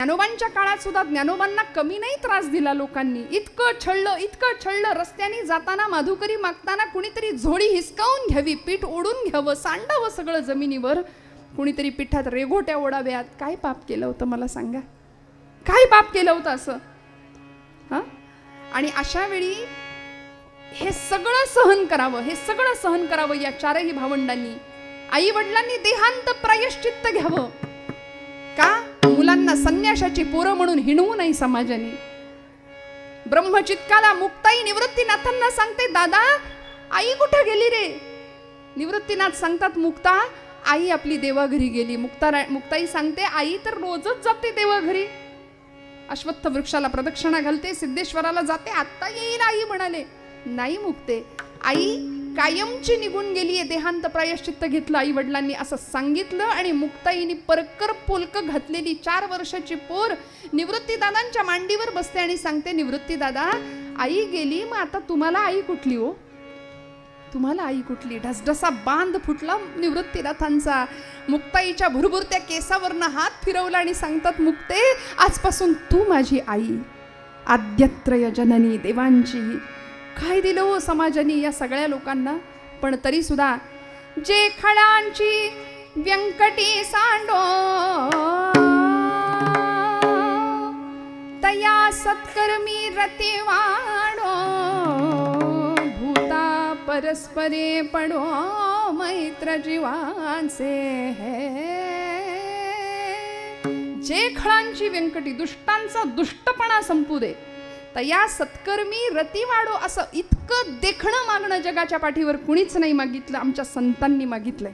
ज्ञानोबांच्या काळात सुद्धा ज्ञानोबांना कमी नाही त्रास दिला लोकांनी. इतकं छळलं रस्त्याने जाताना माधुकरी मागताना कुणीतरी झोळी हिसकावून घ्यावी, पीठ ओढून घ्यावं, सांडावं सगळं जमिनीवर, कुणीतरी पिठात रेघोट्या ओढाव्यात. काय पाप केलं होतं मला सांगा, काय पाप केलं होतं असं? हां, आणि अशा वेळी हे सगळं सहन करावं या चारही भावंडांनी. आई वडिलांनी देहांत प्रायश्चित्त घ्यावं. का? मुलांना संन्याशाची पोरं म्हणून हिणवू नाही समाजाने. ब्रह्मचित्काला मुक्ताई निवृत्तीनाथांना सांगते, दादा आई कुठे गेली रे? निवृत्तीनाथ सांगतात, मुक्ता आई आपली देवाघरी गेली. मुक्ताई सांगते, आई तर रोजच जाते देवाघरी, अश्वत्थ वृक्षाला प्रदक्षिणा घालते, सिद्धेश्वराला जाते, आत्ता येईल आई म्हणाले. नाही मुक्ते, आई कायमची निघून गेलीये, देहांत प्रायश्चित्त घेतलं आई वडिलांनी असं सांगितलं. आणि मुक्ताईनी परकर पोलक घातलेली 4 वर्षाची पोर निवृत्तीदादांच्या मांडीवर बसते आणि सांगते, निवृत्तीदादा आई गेली, मग आता तुम्हाला आई कुठली हो? तुम्हाला आई कुठली? ढसढसा बांध फुटला निवृत्तीनाथांचा. मुक्ताईच्या भुरभुरत्या केसावरनं हात फिरवला आणि सांगतात, मुक्ते आजपासून तू माझी आई, आद्यत्रय जननी देवांची. काय दिलं हो समाजाने या सगळ्या लोकांना. पण तरी सुद्धा जे खळांची व्यंकटी सांडो तया सत्कर्मी रती वाढो, भूता परस्परे पडो मैत्र जीवांचे. जे खळांची व्यंकटी, दुष्टांचा दुष्टपणा संपू दे, तया सत्कर्मी रती वाढो. असं इतकं देखणं मागणं जगाच्या पाठीवर कुणीच नाही मागितलं, आमच्या संतांनी मागितलंय.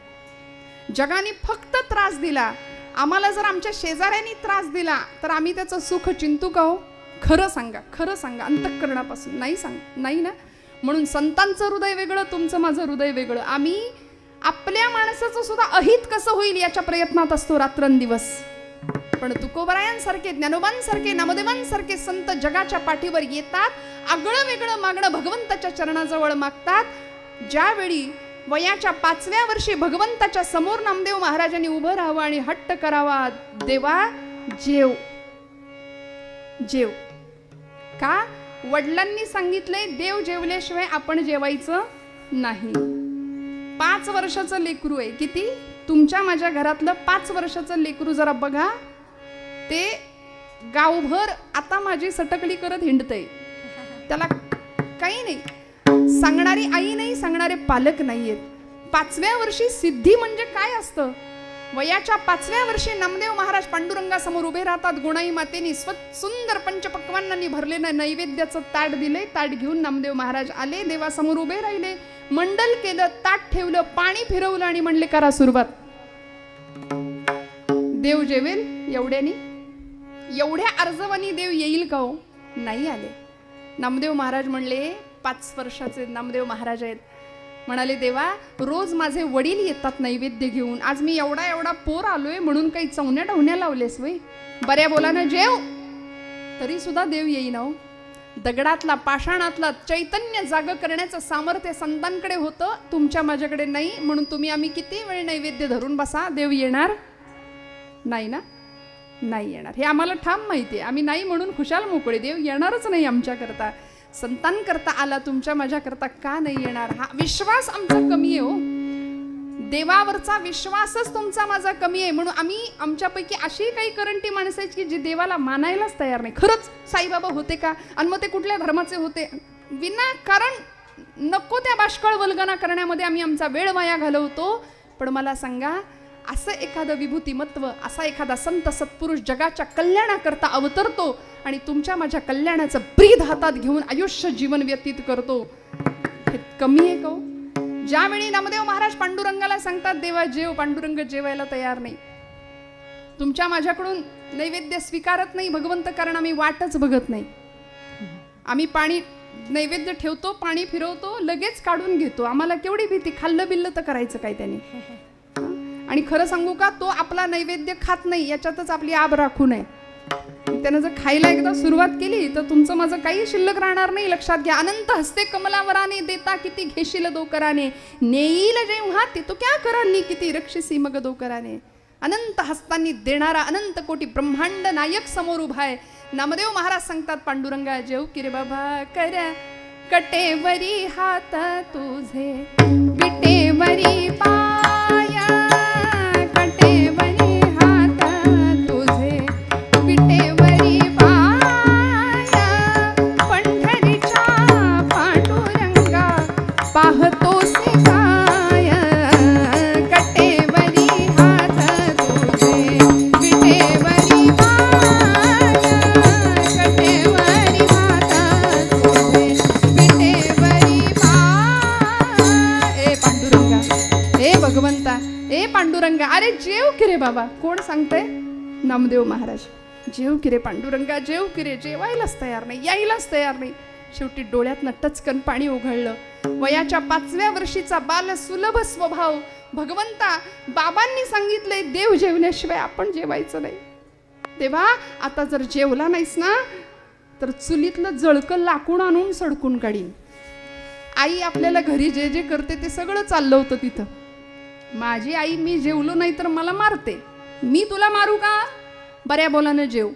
जगाने फक्त त्रास दिला. आम्हाला जर आमच्या शेजाऱ्यांनी त्रास दिला तर आम्ही त्याचं सुख चिंतू का हो? खरं सांगा अंतःकरणापासून. नाही ना. म्हणून संतांचं हृदय वेगळं, तुमचं माझं हृदय वेगळं. आम्ही आपल्या माणसाचं सुद्धा अहित कसं होईल याच्या प्रयत्नात असतो रात्रंदिवस. पण तुकोबरायांसारखे, ज्ञानोबांसारखे, नामदेवांसारखे संत जगाच्या पाठीवर येतात, आगळं वेगळं मागणं भगवंताच्या चरणाजवळ मागतात. ज्यावेळी वयाच्या 5व्या वर्षी भगवंताच्या समोर नामदेव महाराजांनी उभं राहावं आणि हट्ट करावा, देवा जेव. का? वडिलांनी सांगितलंय, देव जेवल्याशिवाय आपण जेवायचं नाही. 5 वर्षाचं लेकरू आहे. किती? तुमच्या माझ्या घरातलं 5 वर्षाचं लेकरू जरा बघा, ते गावभर आता माझी सटकली करत हिंडतंय. त्याला काही नाही, सांगणारी आई नाही, सांगणारे पालक नाहीयेत. 5व्या वर्षी सिद्धी म्हणजे काय असतं? वयाच्या 5व्या वर्षी नामदेव महाराज पांडुरंगासमोर उभे राहतात. गुणाई मातेनी सुंदर पंचपक्वांनांनी भरलेलं नैवेद्याचं ताट दिले. ताट घेऊन नामदेव महाराज आले, देवासमोर उभे राहिले, मंडल केलं, ताट ठेवलं, पाणी फिरवलं आणि म्हणले, करा सुरुवात. देव जेवेल एवढ्यानी? एवढ्या अर्जवानी देव येईल का हो? नाही आले. नामदेव महाराज म्हणले, 5 वर्षाचे नामदेव महाराज आहेत, म्हणाले, देवा रोज माझे वडील येतात नैवेद्य घेऊन, आज मी एवढा पोर आलोय म्हणून काही चवण्या ढवण्या लावलेस वय? बऱ्या बोलानं जेव. तरी सुद्धा देव येईना हो. दगडातला, पाषाणातला चैतन्य जाग करण्याचं सामर्थ्य संतांकडे होतं, तुमच्या माझ्याकडे नाही. म्हणून आम्ही किती वेळ नैवेद्य धरून बसा, देव येणार नाही ना? नाही येणार, हे आम्हाला ठाम माहिती आहे. आम्ही नाही म्हणून खुशाल मोकळे, देव येणारच नाही आमच्याकरता. संतांकरता आला, तुमच्या माझ्याकरता का नाही येणार? हा विश्वास आमचा कमी आहे हो. देवावरचा विश्वासच तुमचा माझा कमी आहे. म्हणून आम्ही, आमच्यापैकी अशी काही करंटी माणसं आहेत की जे देवाला मानायलाच तयार नाही. खरंच साईबाबा होते का? आणि मग ते कुठल्या धर्माचे होते? विनाकारण नको त्या बाष्कळ वल्गना करण्यामध्ये आम्ही आमचा वेळ वाया घालवतो. पण मला सांगा, असं एखादं विभूतिमत्व, असा एखादा संत सत्पुरुष जगाच्या कल्याणाकरता अवतरतो आणि तुमच्या माझ्या कल्याणाचं ब्रीद हातात घेऊन आयुष्य जीवन व्यतीत करतो, हे कमी आहे का? ज्यावेळी नामदेव महाराज पांडुरंगाला सांगतात, देवा जेव, पांडुरंग जेवायला तयार नाही. तुमच्या माझ्याकडून नैवेद्य स्वीकारत नाही भगवंत, कारण आम्ही वाटच बघत नाही. आम्ही पाणी नैवेद्य ठेवतो, पाणी फिरवतो, लगेच काढून घेतो. आम्हाला केवढी भीती, खाल्लं बिल्लं तर करायचं काय त्याने? आणि खरं सांगू का, तो आपला नैवेद्य खात नाही याच्यातच आपली आब राखू नये. त्यानं जर खायला एकदा सुरुवात केली तर तुमचं माझं काही शिल्लक राहणार नाही. लक्षात घ्या. अनंत हस्ते कमलावराने, देता किती घेशील दोकराने, नेईल जेव्हा ते तो क्या करानी किती रक्षसी मग दोकराने. अनंत हस्तांनी देणारा अनंत कोटी ब्रह्मांड नायक समोर उभा आहे. नामदेव महाराज सांगतात, पांडुरंगा जेव की रे बाबा कर कटेवरी हात तुझे विटेवरी पाया, कटेवरी हात तुझे विटेवरी पाया, पंढरीच्या पांडुरंगा पाहतोसे काय, कटेवरी हात तुझे विटेवरी पाया, कटेवरी हात तुझे विटेवरी पाया. ए पांडुरंगा, ए भगवंता, ए पांडुरंगा, अरे जेव की रे बाबा. कोण सांगतंय? नामदेव महाराज. जेव की रे पांडुरंगा, जेव की रे. जेवायलाच तयार नाही, यायलाच तयार नाही. शेवटी डोळ्यातनं टचकन पाणी ओघळलं. वयाच्या 5व्या वर्षीचा बाल सुलभ स्वभाव. भगवंता, बाबांनी सांगितलंय देव जेवण्याशिवाय आपण जेवायचं नाही. देवा, आता जर जेवला नाहीस ना तर चुलीतलं जळकं लाकूड आणून सडकून काढीन. आई आपल्याला घरी जे जे करते ते सगळं चाललं होतं तिथं. माझी आई मी जेवलो नाही तर मला मारते. मी तुला मारू का? बऱ्या बोलानं जेव.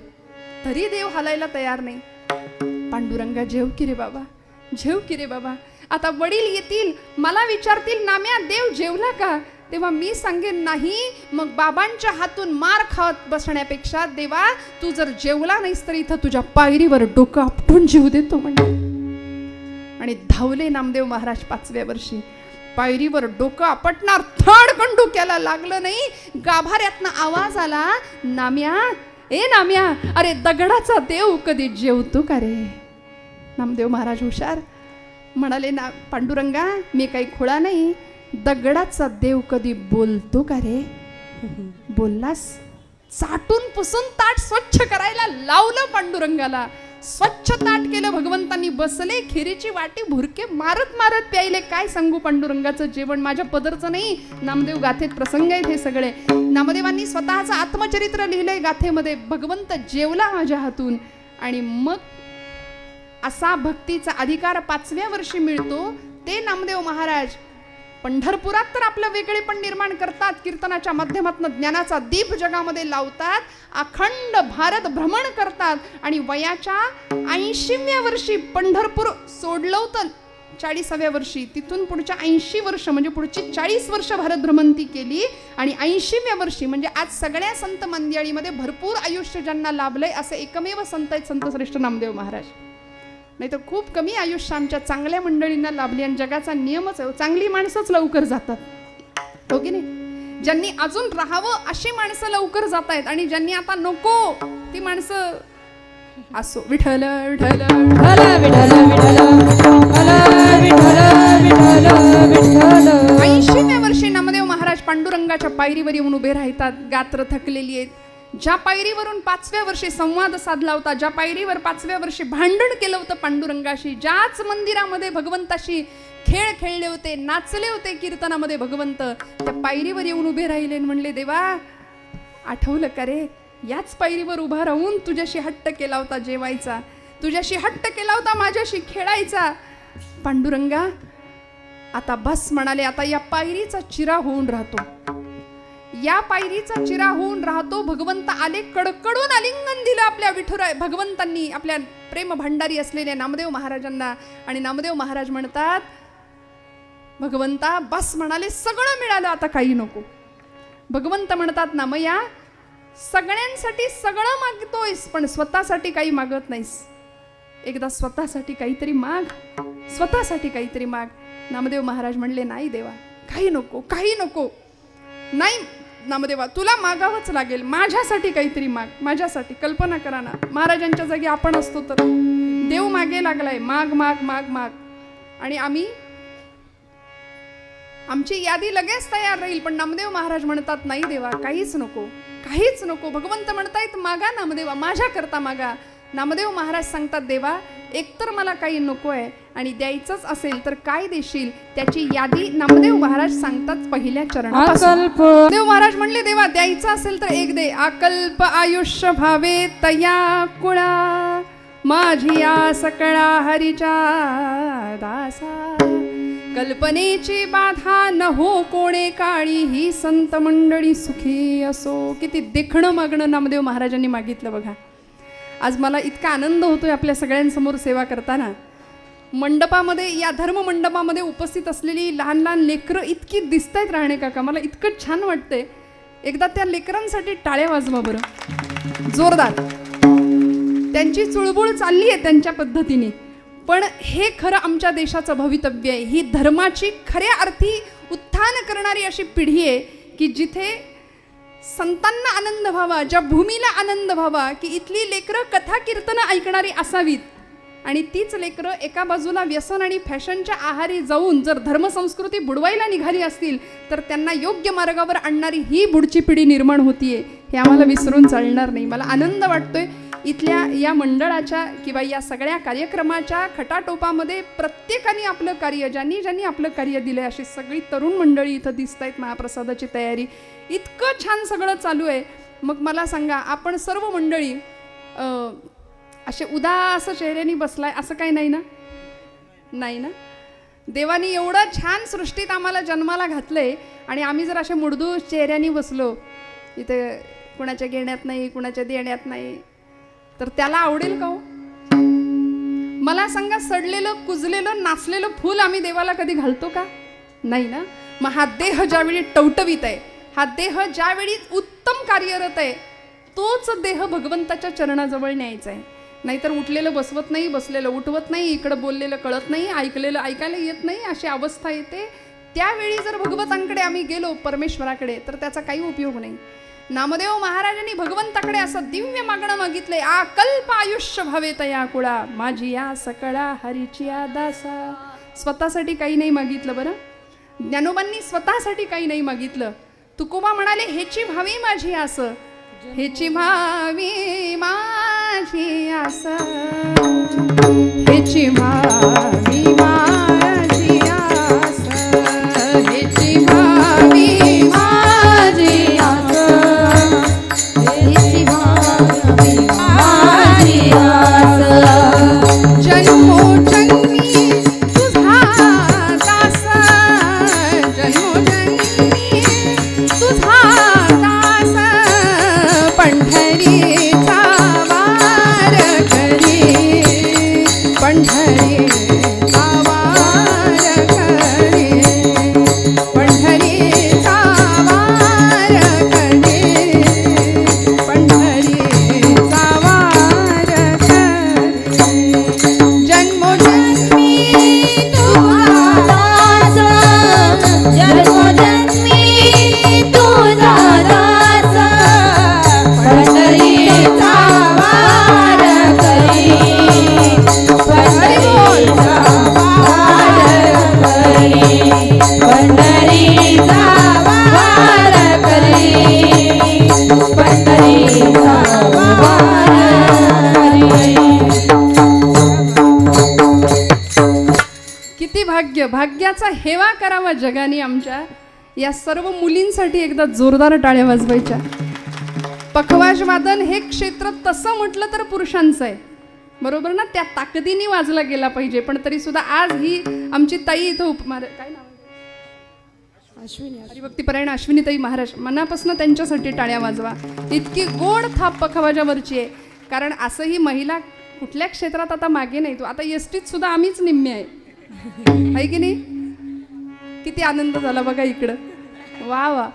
तरी देव हालायला तयार नाही. पांडुरंगा जेव की रे बाबा, जेव की रे बाबा. आता वडील येतील, मला विचारतील, नाम्या देव जेवला का? तेव्हा मी सांगेन नाही. मग बाबांच्या हातून मार खात बसण्यापेक्षा देवा तू जर जेवला नाहीस तर इथं तुझ्या पायरीवर डोकं आपटून जीव देतो म्हणजे. आणि धावले नामदेव महाराज 5व्या वर्षी. पायरीवर डोकं आपटणार, थडकन डोक्याला लागलं नाही. गाभाऱ्यातनं आवाज आला, नाम्या, ए नाम्या, अरे दगडाचा देव कधी जेवतो का रे? नामदेव महाराज हुशार म्हणाले, ना पांडुरंगा, मी काही खुळा नाही. दगडाचा देव कधी बोलतो का रे? बोललास. चाटून पुसून ताट स्वच्छ करायला लावलं पांडुरंगाला. स्वच्छ ताट केलं. भगवंतांनी बसले, खिरीची वाटी भुरके मारत मारत प्यायले. काय सांगू पांडुरंगाचं जेवण, माझ्या पदरचं नाही. नामदेव गाथेत प्रसंग आहेत हे सगळे. नामदेवांनी स्वतःचं आत्मचरित्र लिहिलंय गाथेमध्ये. भगवंत जेवला माझ्या हातून. आणि मग असा भक्तीचा अधिकार 5व्या वर्षी मिळतो. ते नामदेव महाराज पंढरपुरात तर आपलं वेगळेपण निर्माण करतात. कीर्तनाच्या माध्यमातून ज्ञानाचा दीप जगामध्ये लावतात. अखंड भारत भ्रमण करतात. आणि वयाच्या 80व्या वर्षी पंढरपूर सोडलं होतं. 40व्या वर्षी तिथून पुढच्या 80 वर्ष म्हणजे पुढची 40 वर्ष भारत भ्रमंती केली. आणि 80व्या वर्षी म्हणजे आज सगळ्या संत मंडळीमध्ये भरपूर आयुष्य ज्यांना लाभलंय असे एकमेव संत आहेत संत श्रेष्ठ नामदेव महाराज. नाही तर खूप कमी आयुष्य आमच्या चांगल्या मंडळींना लाभली. आणि जगाचा नियमच आहे, चांगली माणसंच लवकर जातात, हो की नाही? ज्यांनी अजून राहावं अशी माणसं लवकर जात आहेत. आणि ज्यांनी आता नको ती माणसं असो. विठ्ठल विठ्ठल विठ्ठल विठ्ठल विठ्ठल. 80व्या वर्षी नामदेव महाराज पांडुरंगाच्या पायरीवर येऊन उभे राहतात. गात्र थकलेली आहेत. ज्या पायरीवरून 5व्या वर्षी संवाद साधला होता, ज्या पायरीवर 5व्या वर्षी भांडण केलं होतं पांडुरंगाशी, ज्याच मंदिरामध्ये भगवंताशी खेळ खेळले होते, नाचले होते कीर्तनामध्ये भगवंत, त्या पायरीवर येऊन उभे राहिले. म्हणले, देवा आठवलं का रे? याच पायरीवर उभा राहून तुझ्याशी हट्ट केला होता जेवायचा, तुझ्याशी हट्ट केला होता माझ्याशी खेळायचा. पांडुरंगा आता बस म्हणाले. आता या पायरीचा चिरा होऊन राहतो, या पायरीचा चिरा होऊन राहतो. भगवंत आले, कडकडून आलिंगन दिलं आपल्या विठुराय भगवंतांनी आपल्या प्रेम भंडारी असलेल्या नामदेव महाराजांना. आणि नामदेव महाराज म्हणतात, भगवंता बस म्हणाले, सगळं मिळालं आता काही नको. भगवंत म्हणतात, नामया सगळ्यांसाठी सगळं मागतोयस पण स्वतःसाठी काही मागत नाहीस. एकदा स्वतःसाठी काहीतरी माग, स्वतःसाठी काहीतरी माग. नामदेव महाराज म्हणले, नाही देवा, काही नको, काही नको. नाही नामदेवा, तुला मागावंच लागेल. माझ्यासाठी काहीतरी माग, माझ्यासाठी. कल्पना करा ना, महाराजांच्या जागी आपण असतो तर देव मागे लागलाय, माग माग माग माग. आणि आमची यादी लगेच तयार राहील. पण नामदेव महाराज म्हणतात, नाही देवा, काहीच नको, काहीच नको. भगवंत म्हणतायत, मागा नामदेवा, माझ्या करता मागा. नामदेव महाराज सांगतात, देवा एकतर मला काही नको आहे आणि द्यायचंच असेल तर काय देशील? त्याची यादी नामदेव महाराज सांगतात पहिल्या चरणापासून. देव महाराज म्हणले, देवा द्यायचं असेल तर एक दे. अकल्प आयुष्य भावे तया कुळा, माझी या सकळा हरीच्या दासा. कल्पनेची बाधा न हो कोणे काळी, ही संत मंडळी सुखी असो. किती देखणं मागणं नामदेव महाराजांनी मागितलं बघा. आज मला इतका आनंद होतोय आपल्या सगळ्यांसमोर सेवा करताना. मंडपामध्ये, या धर्म मंडपामध्ये उपस्थित असलेली लहान लहान लेकरं इतकी दिसत आहेत राहणे काका, मला इतकं छान वाटतंय. एकदा त्या लेकरांसाठी टाळ्या वाजवा बरं, जोरदार. त्यांची चुळबुळ चालली आहे त्यांच्या पद्धतीने, पण हे खरं आमच्या देशाचं भवितव्य आहे. ही धर्माची खऱ्या अर्थी उत्थान करणारी अशी पिढी आहे की जिथे संतांना आनंद व्हावा, ज्या भूमीला आनंद व्हावा, की इथली लेकरं कथा कीर्तनं ऐकणारी असावीत. आणि तीच लेकरं एका बाजूला व्यसन आणि फॅशनच्या आहारी जाऊन जर धर्मसंस्कृती बुडवायला निघाली असतील तर त्यांना योग्य मार्गावर आणणारी ही पुढची पिढी निर्माण होतीये, हे आम्हाला विसरून चालणार नाही. मला आनंद वाटतोय इथल्या या मंडळाच्या किंवा या सगळ्या कार्यक्रमाच्या खटाटोपामध्ये प्रत्येकाने आपलं कार्य, ज्यांनी ज्यांनी आपलं कार्य दिलं, अशी सगळी तरुण मंडळी इथं दिसत आहेत. महाप्रसादाची तयारी इतकं छान सगळं चालू आहे. मग मला सांगा, आपण सर्व मंडळी असे उदास चेहऱ्याने बसलाय असं काही नाही ना? नाही ना? देवानी एवढं छान सृष्टीत आम्हाला जन्माला घातलंय आणि आम्ही जर असे मुडदूस चेहऱ्याने बसलो, इथे कुणाच्या घेण्यात नाही, कुणाच्या देण्यात नाही, तर त्याला आवडेल का हो? मला सांगा, सडलेलं कुजलेलं नाचलेलं फूल आम्ही देवाला कधी घालतो का? नाही ना? मग हा देह ज्यावेळी टवटवीत आहे, हा देह ज्यावेळी उत्तम कार्यरत आहे, तोच देह भगवंताच्या चरणाजवळ न्यायचा आहे. नाहीतर उठलेलं बसवत नाही, बसलेलं उठवत नाही, इकडं बोललेलं कळत नाही, ऐकलेलं ऐकायला येत नाही, अशी अवस्था येते. त्यावेळी जर भगवंतांकडे आम्ही गेलो, परमेश्वराकडे, तर त्याचा काही उपयोग नाही. नामदेव महाराजांनी भगवंताकडे असं दिव्य मागणं मागितलंय, अकल्प आयुष्य भावे तया कुळा, माझी या सकळा हरीची या दासा. स्वतःसाठी काही नाही मागितलं बरं. ज्ञानोबांनी स्वतःसाठी काही नाही मागितलं. तुकोबा म्हणाले, हेची भावी माझी आस, हेची भावी माझी आस, हेची भावी माझी आस, हेची भावी माझी आस, हेची भावी माझी आस. जन्मोजन्मी तुझा दास, जन्मोजन्मी तुझा दास, पंढरीचा वार करी, पंढरीचा वार करी, पंढरीचा वार करी, पंढरीचा वार करी. जन्मोजन्मी तुझा दास, जन्मोजन्मी तुझा दास, पंढरीचा वार करी, पंढरीचा वार करी, पंढरीचा वार करी, पंढरीचा वार करी. किती भाग्य, भाग्याचा हेवा करावा जगाने आमच्या. या सर्व मुलींसाठी एकदा जोरदार टाळ्या वाजवायच्या. पखवाज वादन हे क्षेत्र तसं म्हटलं तर पुरुषांचं आहे, बरोबर ना? त्या ताकदीने वाजला गेला पाहिजे. पण तरी सुद्धा आज ही आमची ताई इथं काय नाव आहे? अश्विनी, हरिभक्तीपरायण अश्विनीताई महाराज, मनापासून त्यांच्यासाठी टाळ्या वाजवा. इतकी गोड थाप पखवाजावरची आहे. कारण असंही महिला कुठल्या क्षेत्रात आता मागे नाही. तो आता एसटीत सुद्धा आम्हीच निम्मे आहे की नाही? किती आनंद झाला बघा इकडं. वा वा.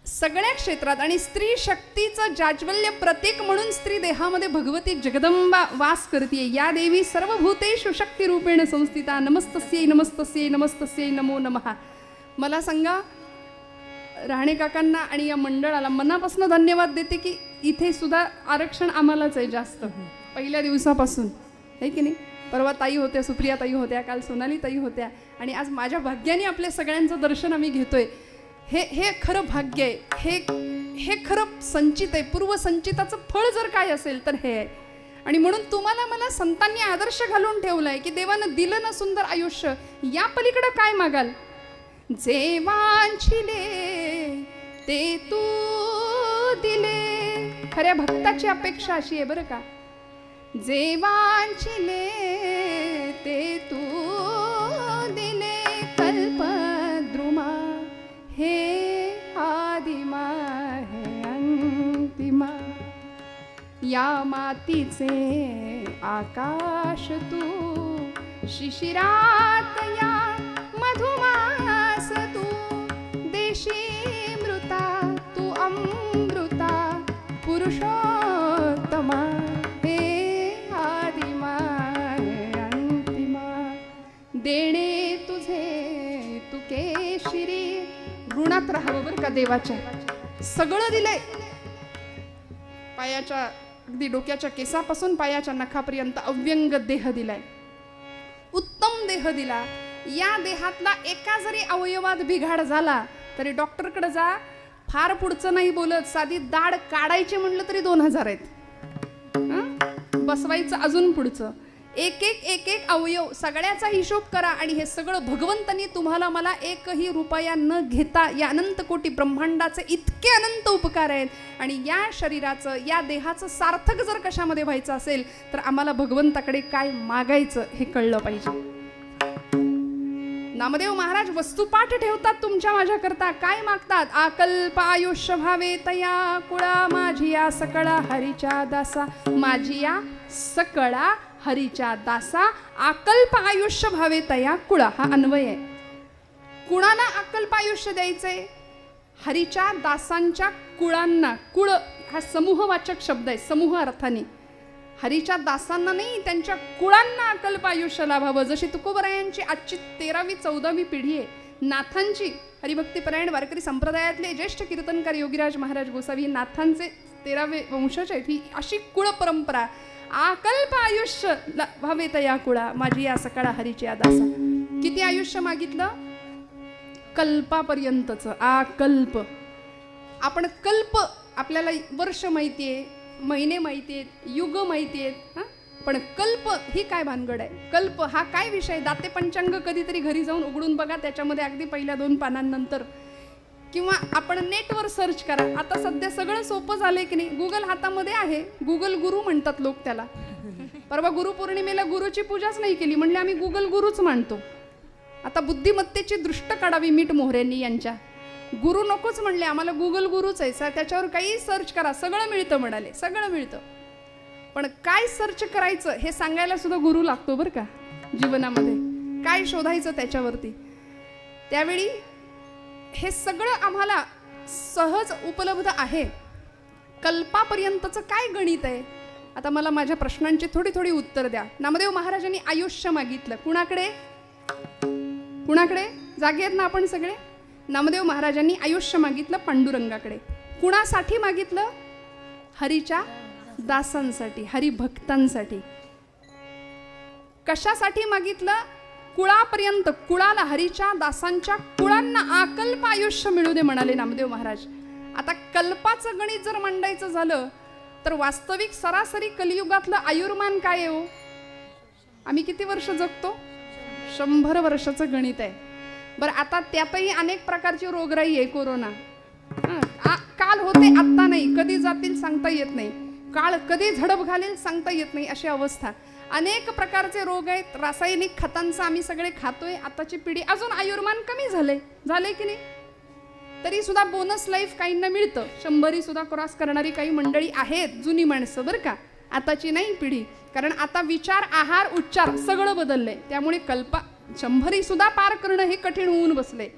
सगळ्या क्षेत्रात. आणि स्त्री शक्तीचं जाज्वल्य प्रतीक म्हणून स्त्री देहामध्ये भगवती जगदंबा वास करते. या देवी सर्वभूतेषु शक्ती रूपेण संस्थिता, नमस्तस्यै नमस्तस्यै नमस्तस्यै नमो नमः. मला सांगा, राहणे काकांना आणि या मंडळाला मनापासून धन्यवाद देते की इथे सुद्धा आरक्षण आम्हालाच आहे जास्त, पहिल्या दिवसापासून, आहे की नाही? परवा ताई होत्या, सुप्रिया ताई होत्या, काल सोनाली ताई होत्या, आणि आज माझ्या भाग्याने आपल्या सगळ्यांचं दर्शन आम्ही घेतोय. हे खरं भाग्य आहे. हे खरं संचित आहे. पूर्वसंचिताचं फळ जर काय असेल तर हे आहे. आणि म्हणून तुम्हाला मला संतांनी आदर्श घालून ठेवलाय की देवानं दिलं ना सुंदर आयुष्य, या पलीकडं काय मागाल? जे वांछिले ते तू दिले. खऱ्या भक्ताची अपेक्षा अशी आहे बरं का. जे वांछिले ते तू दिले, या मातीचे आकाश तू, शिशिरात या मधुमास तू, देशी मृता तू अमृता, पुरुषोत्तमा हे आदिमा अंतिमा, देणे तुझे तू केशिरी. ऋणात राहावं बरं का देवाच्या. सगळं दिलंय, पायाच्या अगदी डोक्याच्या केसापासून पायाच्या नखापर्यंत अव्यंग देह दिलाय, उत्तम देह दिला. या देहातला एका जरी अवयवात बिघाड झाला तरी डॉक्टरकडे जा, फार पुढचं नाही बोलत, साधी दाढ काढायची म्हणलं तरी 2000 आहेत, बसवायचं अजून पुढचं. एक एक अवयव सगळ्याचा हिशोब करा. आणि हे सगळं भगवंतांनी तुम्हाला मला एकही रुपया न घेता या अनंत कोटी ब्रह्मांडाचे इतके अनंत उपकार आहेत. आणि या शरीराचं, या देहाचं सार्थक जर कशामध्ये व्हायचं असेल तर आम्हाला भगवंताकडे काय मागायचं हे कळलं पाहिजे. नामदेव महाराज वस्तुपाठ ठेवतात तुमच्या माझ्याकरता. काय मागतात? आकल्प आयुष्य भावे तया कुळा, माझी या सकळा हरीच्या दासा, माझी या सकळा हरीच्या दासा, आकल्प आयुष्य भावे तया कुळा. हा अन्वय आहे. कुणाला आकल्प आयुष्य द्यायचंय? हरीच्या दासांच्या कुळांना. कुळ हा समूहवाचक शब्द आहे, समूह अर्थाने. हरीच्या दासांना नाही, त्यांच्या कुळांना अकल्प आयुष्य लाभावं. जशी तुकोबरायांची आजची 13वी 14वी पिढी आहे. नाथांची हरिभक्तीपरायण वारकरी संप्रदायातले ज्येष्ठ कीर्तनकार योगीराज महाराज गोसावी नाथांचे 13वे वंशज आहेत. ही अशी कुळ परंपरा. आकल्प आयुष्य भावे तया कुळा, माझी या सकाळा हरीच्या दासा. किती आयुष्य मागितलं? कल्पापर्यंतचं. आकल्प. आपण कल्प, आपल्याला वर्ष माहितीये, महिने माहिती आहेत, युग माहिती आहेत, पण कल्प ही काय भानगड आहे? कल्प हा काय विषय? दाते पंचांग कधीतरी घरी जाऊन उघडून बघा, त्याच्यामध्ये अगदी पहिल्या 2 पानांनंतर, किंवा आपण नेटवर सर्च करा. आता सध्या सगळं सोपं झालंय की नाही? गुगल हातामध्ये आहे. गुगल गुरु म्हणतात लोक त्याला. परवा गुरुपौर्णिमेला गुरुची पूजाच नाही केली, म्हणले आम्ही गुगल गुरुच मानतो. आता बुद्धिमत्तेची दृष्ट काढावी मीठ मोहऱ्यांनी यांच्या. गुरु नकोच म्हणले, आम्हाला गुगल गुरुच आहे. त्याच्यावर काही सर्च करा, सगळं मिळतं म्हणाले, सगळं मिळतं. पण काय सर्च करायचं हे सांगायला सुद्धा गुरु लागतो बरं का जीवनामध्ये. काय शोधायचं त्याच्यावरती. त्यावेळी हे सगळं आम्हाला सहज उपलब्ध आहे. कल्पापर्यंतचं काय गणित आहे? आता मला माझ्या प्रश्नांची थोडी थोडी उत्तर द्या. नामदेव महाराजांनी आयुष्य मागितलं. कुणाकडे? कुणाकडे? जागे आहेत ना आपण सगळे? नामदेव महाराजांनी आयुष्य मागितलं पांडुरंगाकडे. कुणासाठी मागितलं? हरीच्या दासांसाठी, हरिभक्तांसाठी. कशासाठी मागितलं? कुळापर्यंत, कुळाला, हरीच्या दासांच्या कुळांना आकल्प आयुष्य मिळू दे म्हणाले नामदेव महाराज. आता कल्पाचं गणित जर मांडायचं झालं तर वास्तविक सरासरी कलियुगातलं आयुर्मान काय आहे हो? आम्ही किती वर्ष जगतो? 100 वर्षाचं गणित आहे. बरं, आता त्यातही अनेक प्रकारची रोगराई आहे. कोरोना काल होते, आत्ता नाही. कधी जातील सांगता येत नाही. काळ कधी झडप घालेल सांगता येत नाही, अशी अवस्था. अनेक प्रकारचे रोग आहेत. रासायनिक खतांचा आम्ही सगळे खातोय. आताची पिढी, अजून आयुर्मान कमी झाले की नाही? तरी सुद्धा बोनस लाईफ काहींना मिळतं. 100 सुद्धा क्रॉस करणारी काही मंडळी आहेत, जुनी माणसं बरं का, आताची नाही पिढी. कारण आता विचार, आहार, उच्चार सगळं बदललंय. त्यामुळे 100 सुद्धा पार करणं हे कठीण होऊन बसले.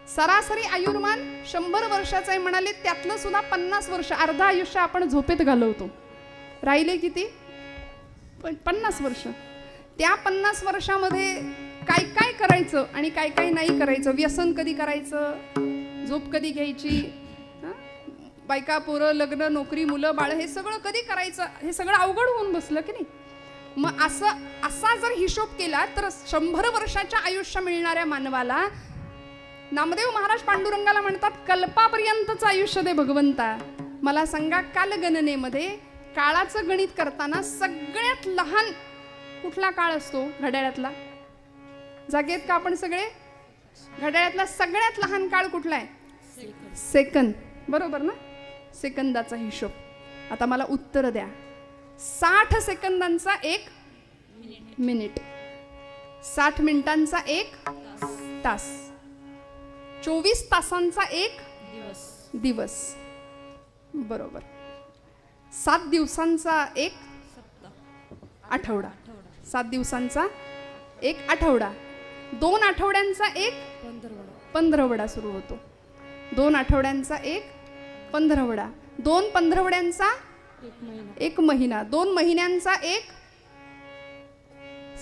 सरासरी आयुर्मान 100 वर्षाचं आहे म्हणाले, त्यातलं सुद्धा 50 वर्ष, अर्धा आयुष्य आपण झोपेत घालवतो. राहिले किती? 50 वर्ष. त्या 50 वर्षामध्ये काय काय करायचं आणि काय काय नाही करायचं? व्यसन कधी करायचं? झोप कधी घ्यायची? बायका, पोरं, लग्न, नोकरी, मुलं, बाळ, हे सगळं कधी करायचं? हे सगळं अवघड होऊन बसलं की नाही? मग असा जर हिशोब केला तर 100 वर्षाच्या आयुष्य मिळणाऱ्या मानवाला नामदेव महाराज पांडुरंगाला म्हणतात, कल्पापर्यंतचं आयुष्य दे भगवंता. मला सांगा, कालगणनेमध्ये काळाचं गणित करताना सगळ्यात लहान कुठला काळ असतो? घड्याळातला. जागेत का आपण सगळे? घड्याळातला सगळ्यात लहान काळ कुठला आहे? सेकंद. बरोबर ना? सेकंदाचा हिशोब. आता मला उत्तर द्या. 60 सेकंदांचा 1 मिनिट, 60 मिनिटांचा 1 तास, 24 तासांचा 1 दिवस. बरोबर. 7 दिवसांचा एक आठवडा, 7 दिवसांचा एक आठवडा, 2 आठवड्यांचा एक पंधरवडा सुरू होतो, 2 आठवड्यांचा एक पंधरवडा, 2 पंधरवड्यांचा एक महिना, 2 महिन्यांचा एक,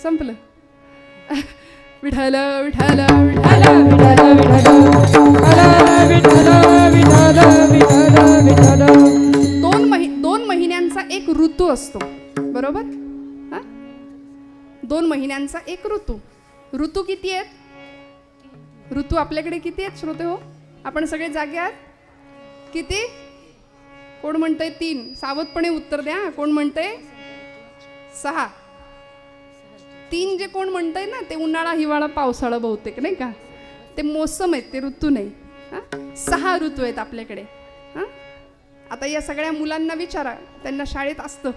संपलं. विठ्ठल विठ्ठल विठ्ठल विठ्ठल. 2 महिन्यांचा एक ऋतू असतो, बरोबर. 2 महिन्यांचा एक ऋतू. ऋतू किती आहेत? ऋतू आपल्याकडे किती आहेत श्रोते हो? आपण सगळे जागे आहात? किती? कोण म्हणतंय 3? सावधपणे उत्तर द्या. कोण म्हणतंय 6? 3 जे कोण म्हणतंय ना ते उन्हाळा, हिवाळा, पावसाळा बहुतेक, नाही का? ते मोसम आहेत, ते ऋतू नाही. 6 ऋतू आहेत आपल्याकडे. आता या सगळ्या मुलांना विचारा, त्यांना शाळेत असतं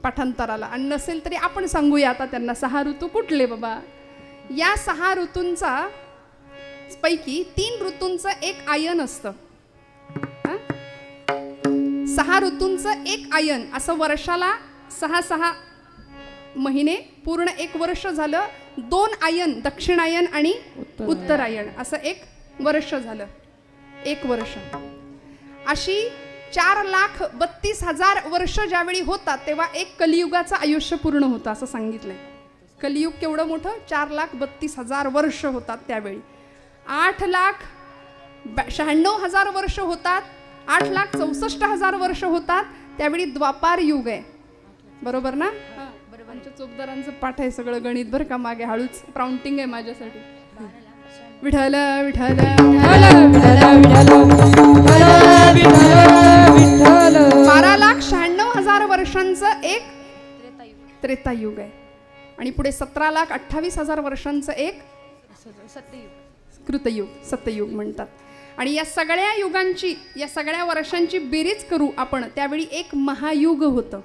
पाठांतराला, आणि नसेल तरी आपण सांगूया आता त्यांना 6 ऋतू कुठले बाबा. या 6 ऋतूंचा पैकी 3 ऋतूंचं एक आयन असतं. 6 ऋतूंचं एक आयन, असं वर्षाला 6 महिने, पूर्ण 1 वर्ष झालं. 2 आयन, दक्षिणायन आणि उत्तरायण, असं 1 वर्ष झालं. 1 वर्ष. अशी 4,32,000 वर्ष ज्यावेळी होतात तेव्हा एक कलियुगाचं आयुष्य पूर्ण होतं असं सांगितलंय. कलियुग केवढं मोठं? 4,32,000 वर्ष होतात त्यावेळी. 8,96,000 वर्ष होतात, 8,64,000 वर्ष होतात त्यावेळी द्वापार युग आहे, बरोबर ना? आमच्या चोपदारांचं पाठ आहे सगळं गणित बरं का, मागे हळूच प्राउंटिंग आहे माझ्यासाठी. विठ्ठल विठ्ठल 12,96,000 वर्षांचं एक त्रेतायुग आहे, आणि पुढे 17,28,000 वर्षांचं एक कृतयुग, सत्ययुग म्हणतात. आणि या सगळ्या युगांची, या सगळ्या वर्षांची बेरीज करू आपण, त्यावेळी एक महायुग होतं.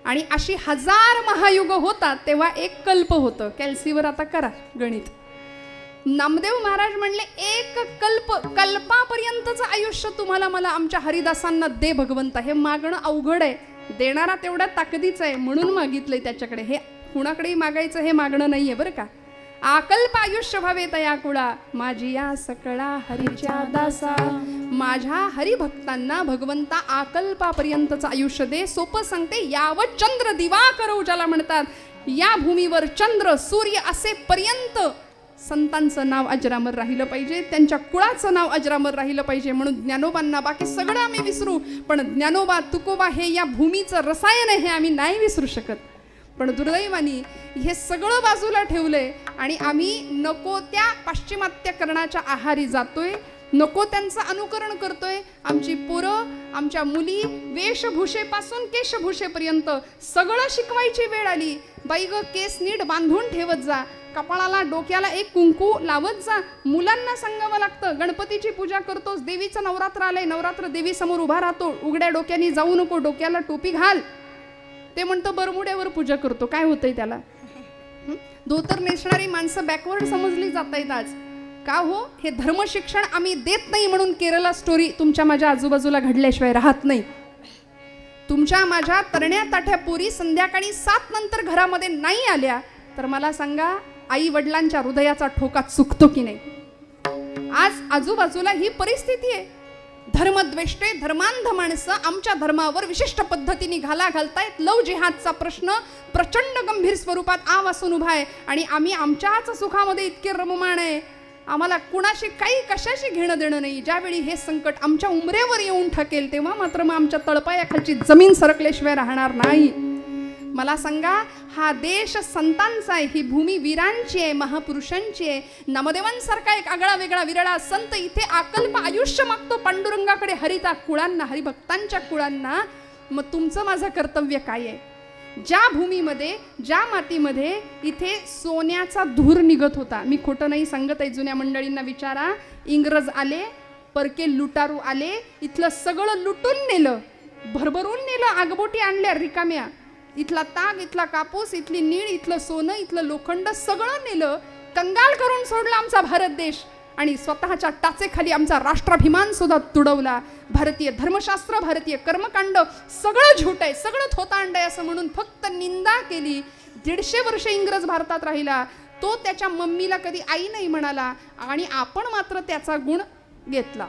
आणि अशी 1000 महायुग होतात तेव्हा एक कल्प होतं. कॅल्सीवर आता करा गणित. नामदेव महाराज म्हणले एक कल्पापर्यंतचं आयुष्य तुम्हाला मला आमच्या हरिदासांना दे भगवंता. हे मागणं अवघड आहे, देणारा तेवढा ताकदीचा आहे म्हणून मागितलंय त्याच्याकडे. हे कुणाकडेही मागायचं हे मागणं नाहीये बरं का. आकल्प आयुष्य व्हावे तया कुळा, माझी या सकळा हरीच्या दासा. माझ्या हरिभक्तांना भगवंता आकल्पापर्यंतचं आयुष्य दे. सोपं सांगते, यावत चंद्र दिवाकर उजाला म्हणतात, या भूमीवर चंद्र सूर्य असेपर्यंत संतांचं नाव अजरामर राहिलं पाहिजे, त्यांच्या कुळाचं नाव अजरामर राहिलं पाहिजे. म्हणून ज्ञानोबांना, बाकी सगळं आम्ही विसरू, पण ज्ञानोबा तुकोबा हे या भूमीचं रसायन आहे, हे आम्ही नाही विसरू शकत. पण दुर्दैवानी हे सगळं बाजूला ठेवलंय आणि आम्ही नको त्या पाश्चिमात्यकरणाच्या आहारी जातोय, नको त्यांचं अनुकरण करतोय. आमची पोरं, आमच्या मुली वेशभूषेपासून केशभूषेपर्यंत सगळं शिकवायची वेळ आली. बाई ग, केस नीट बांधून ठेवत जा, कपाळाला डोक्याला एक कुंकू लावत जा. मुलांना सांगावं लागतं, गणपतीची पूजा करतोस, देवीचं नवरात्र आलंय, नवरात्र देवी समोर उभा राहतो, उघड्या डोक्याने जाऊ नको, डोक्याला टोपी घाल. ते म्हणतं बरमुड्यावर पूजा करतो, काय होतंय त्याला? धोतर नेसणारी माणसं बॅकवर्ड समजली जात आहेत आज. का हो? हे धर्मशिक्षण आम्ही देत नाही म्हणून केरला स्टोरी तुमच्या माझ्या आजूबाजूला घडल्याशिवाय राहत नाही. तुमच्या माझ्या तरण्या ताठ्या पोरी संध्याकाळी 7 नंतर घरामध्ये नाही आल्या तर मला सांगा, आई वडिलांच्या हृदयाचा ठोका चुकतो की नाही? आज आजूबाजूला ही परिस्थिती आहे. धर्मद्वेष्टे धर्मांध माणसं आमच्या धर्मावर विशिष्ट पद्धतीने घाला घालतायत. लव जिहादचा प्रश्न प्रचंड गंभीर स्वरूपात वासून उभा आहे आणि आम्ही आमच्याच सुखामध्ये इतके रममाण आहे, आम्हाला कुणाशी काही कशाशी घेणं देणं नाही. ज्यावेळी हे संकट आमच्या उंबरेवर येऊन ठकेल तेव्हा मात्र मग आमच्या तळपायाखालची जमीन सरकल्याशिवाय राहणार नाही. मला सांगा, हा देश संतांचा आहे, ही भूमी वीरांची आहे, महापुरुषांची आहे. नामदेवांसारखा एक आगळा वेगळा विरळा संत इथे आकल्प आयुष्य मागतो पांडुरंगाकडे, हरिता कुळांना, हरिभक्तांच्या कुळांना. मग तुमचं माझं कर्तव्य काय आहे? ज्या भूमीमध्ये, ज्या मातीमध्ये इथे सोन्याचा धूर निघत होता, मी खोटं नाही सांगत आहे, जुन्या मंडळींना विचारा, इंग्रज आले, परके लुटारू आले, इथलं सगळं लुटून नेलं, भरभरून नेलं, आगबोटी आणल्या रिकाम्या, इथला ताग, इथला कापूस, इथली नीळ, इथलं सोनं, इथलं लोखंड सगळं नेलं, कंगाल करून सोडला आमचा भारत देश. आणि स्वतःच्या टाचेखाली आमचा राष्ट्राभिमान सुद्धा तुडवला. भारतीय धर्मशास्त्र, भारतीय कर्मकांड सगळं झूट आहे, सगळं थोतांड आहे असं म्हणून फक्त निंदा केली. 150 वर्ष इंग्रज भारतात राहिला, तो त्याच्या मम्मीला कधी आई नाही म्हणाला आणि आपण मात्र त्याचा गुण घेतला.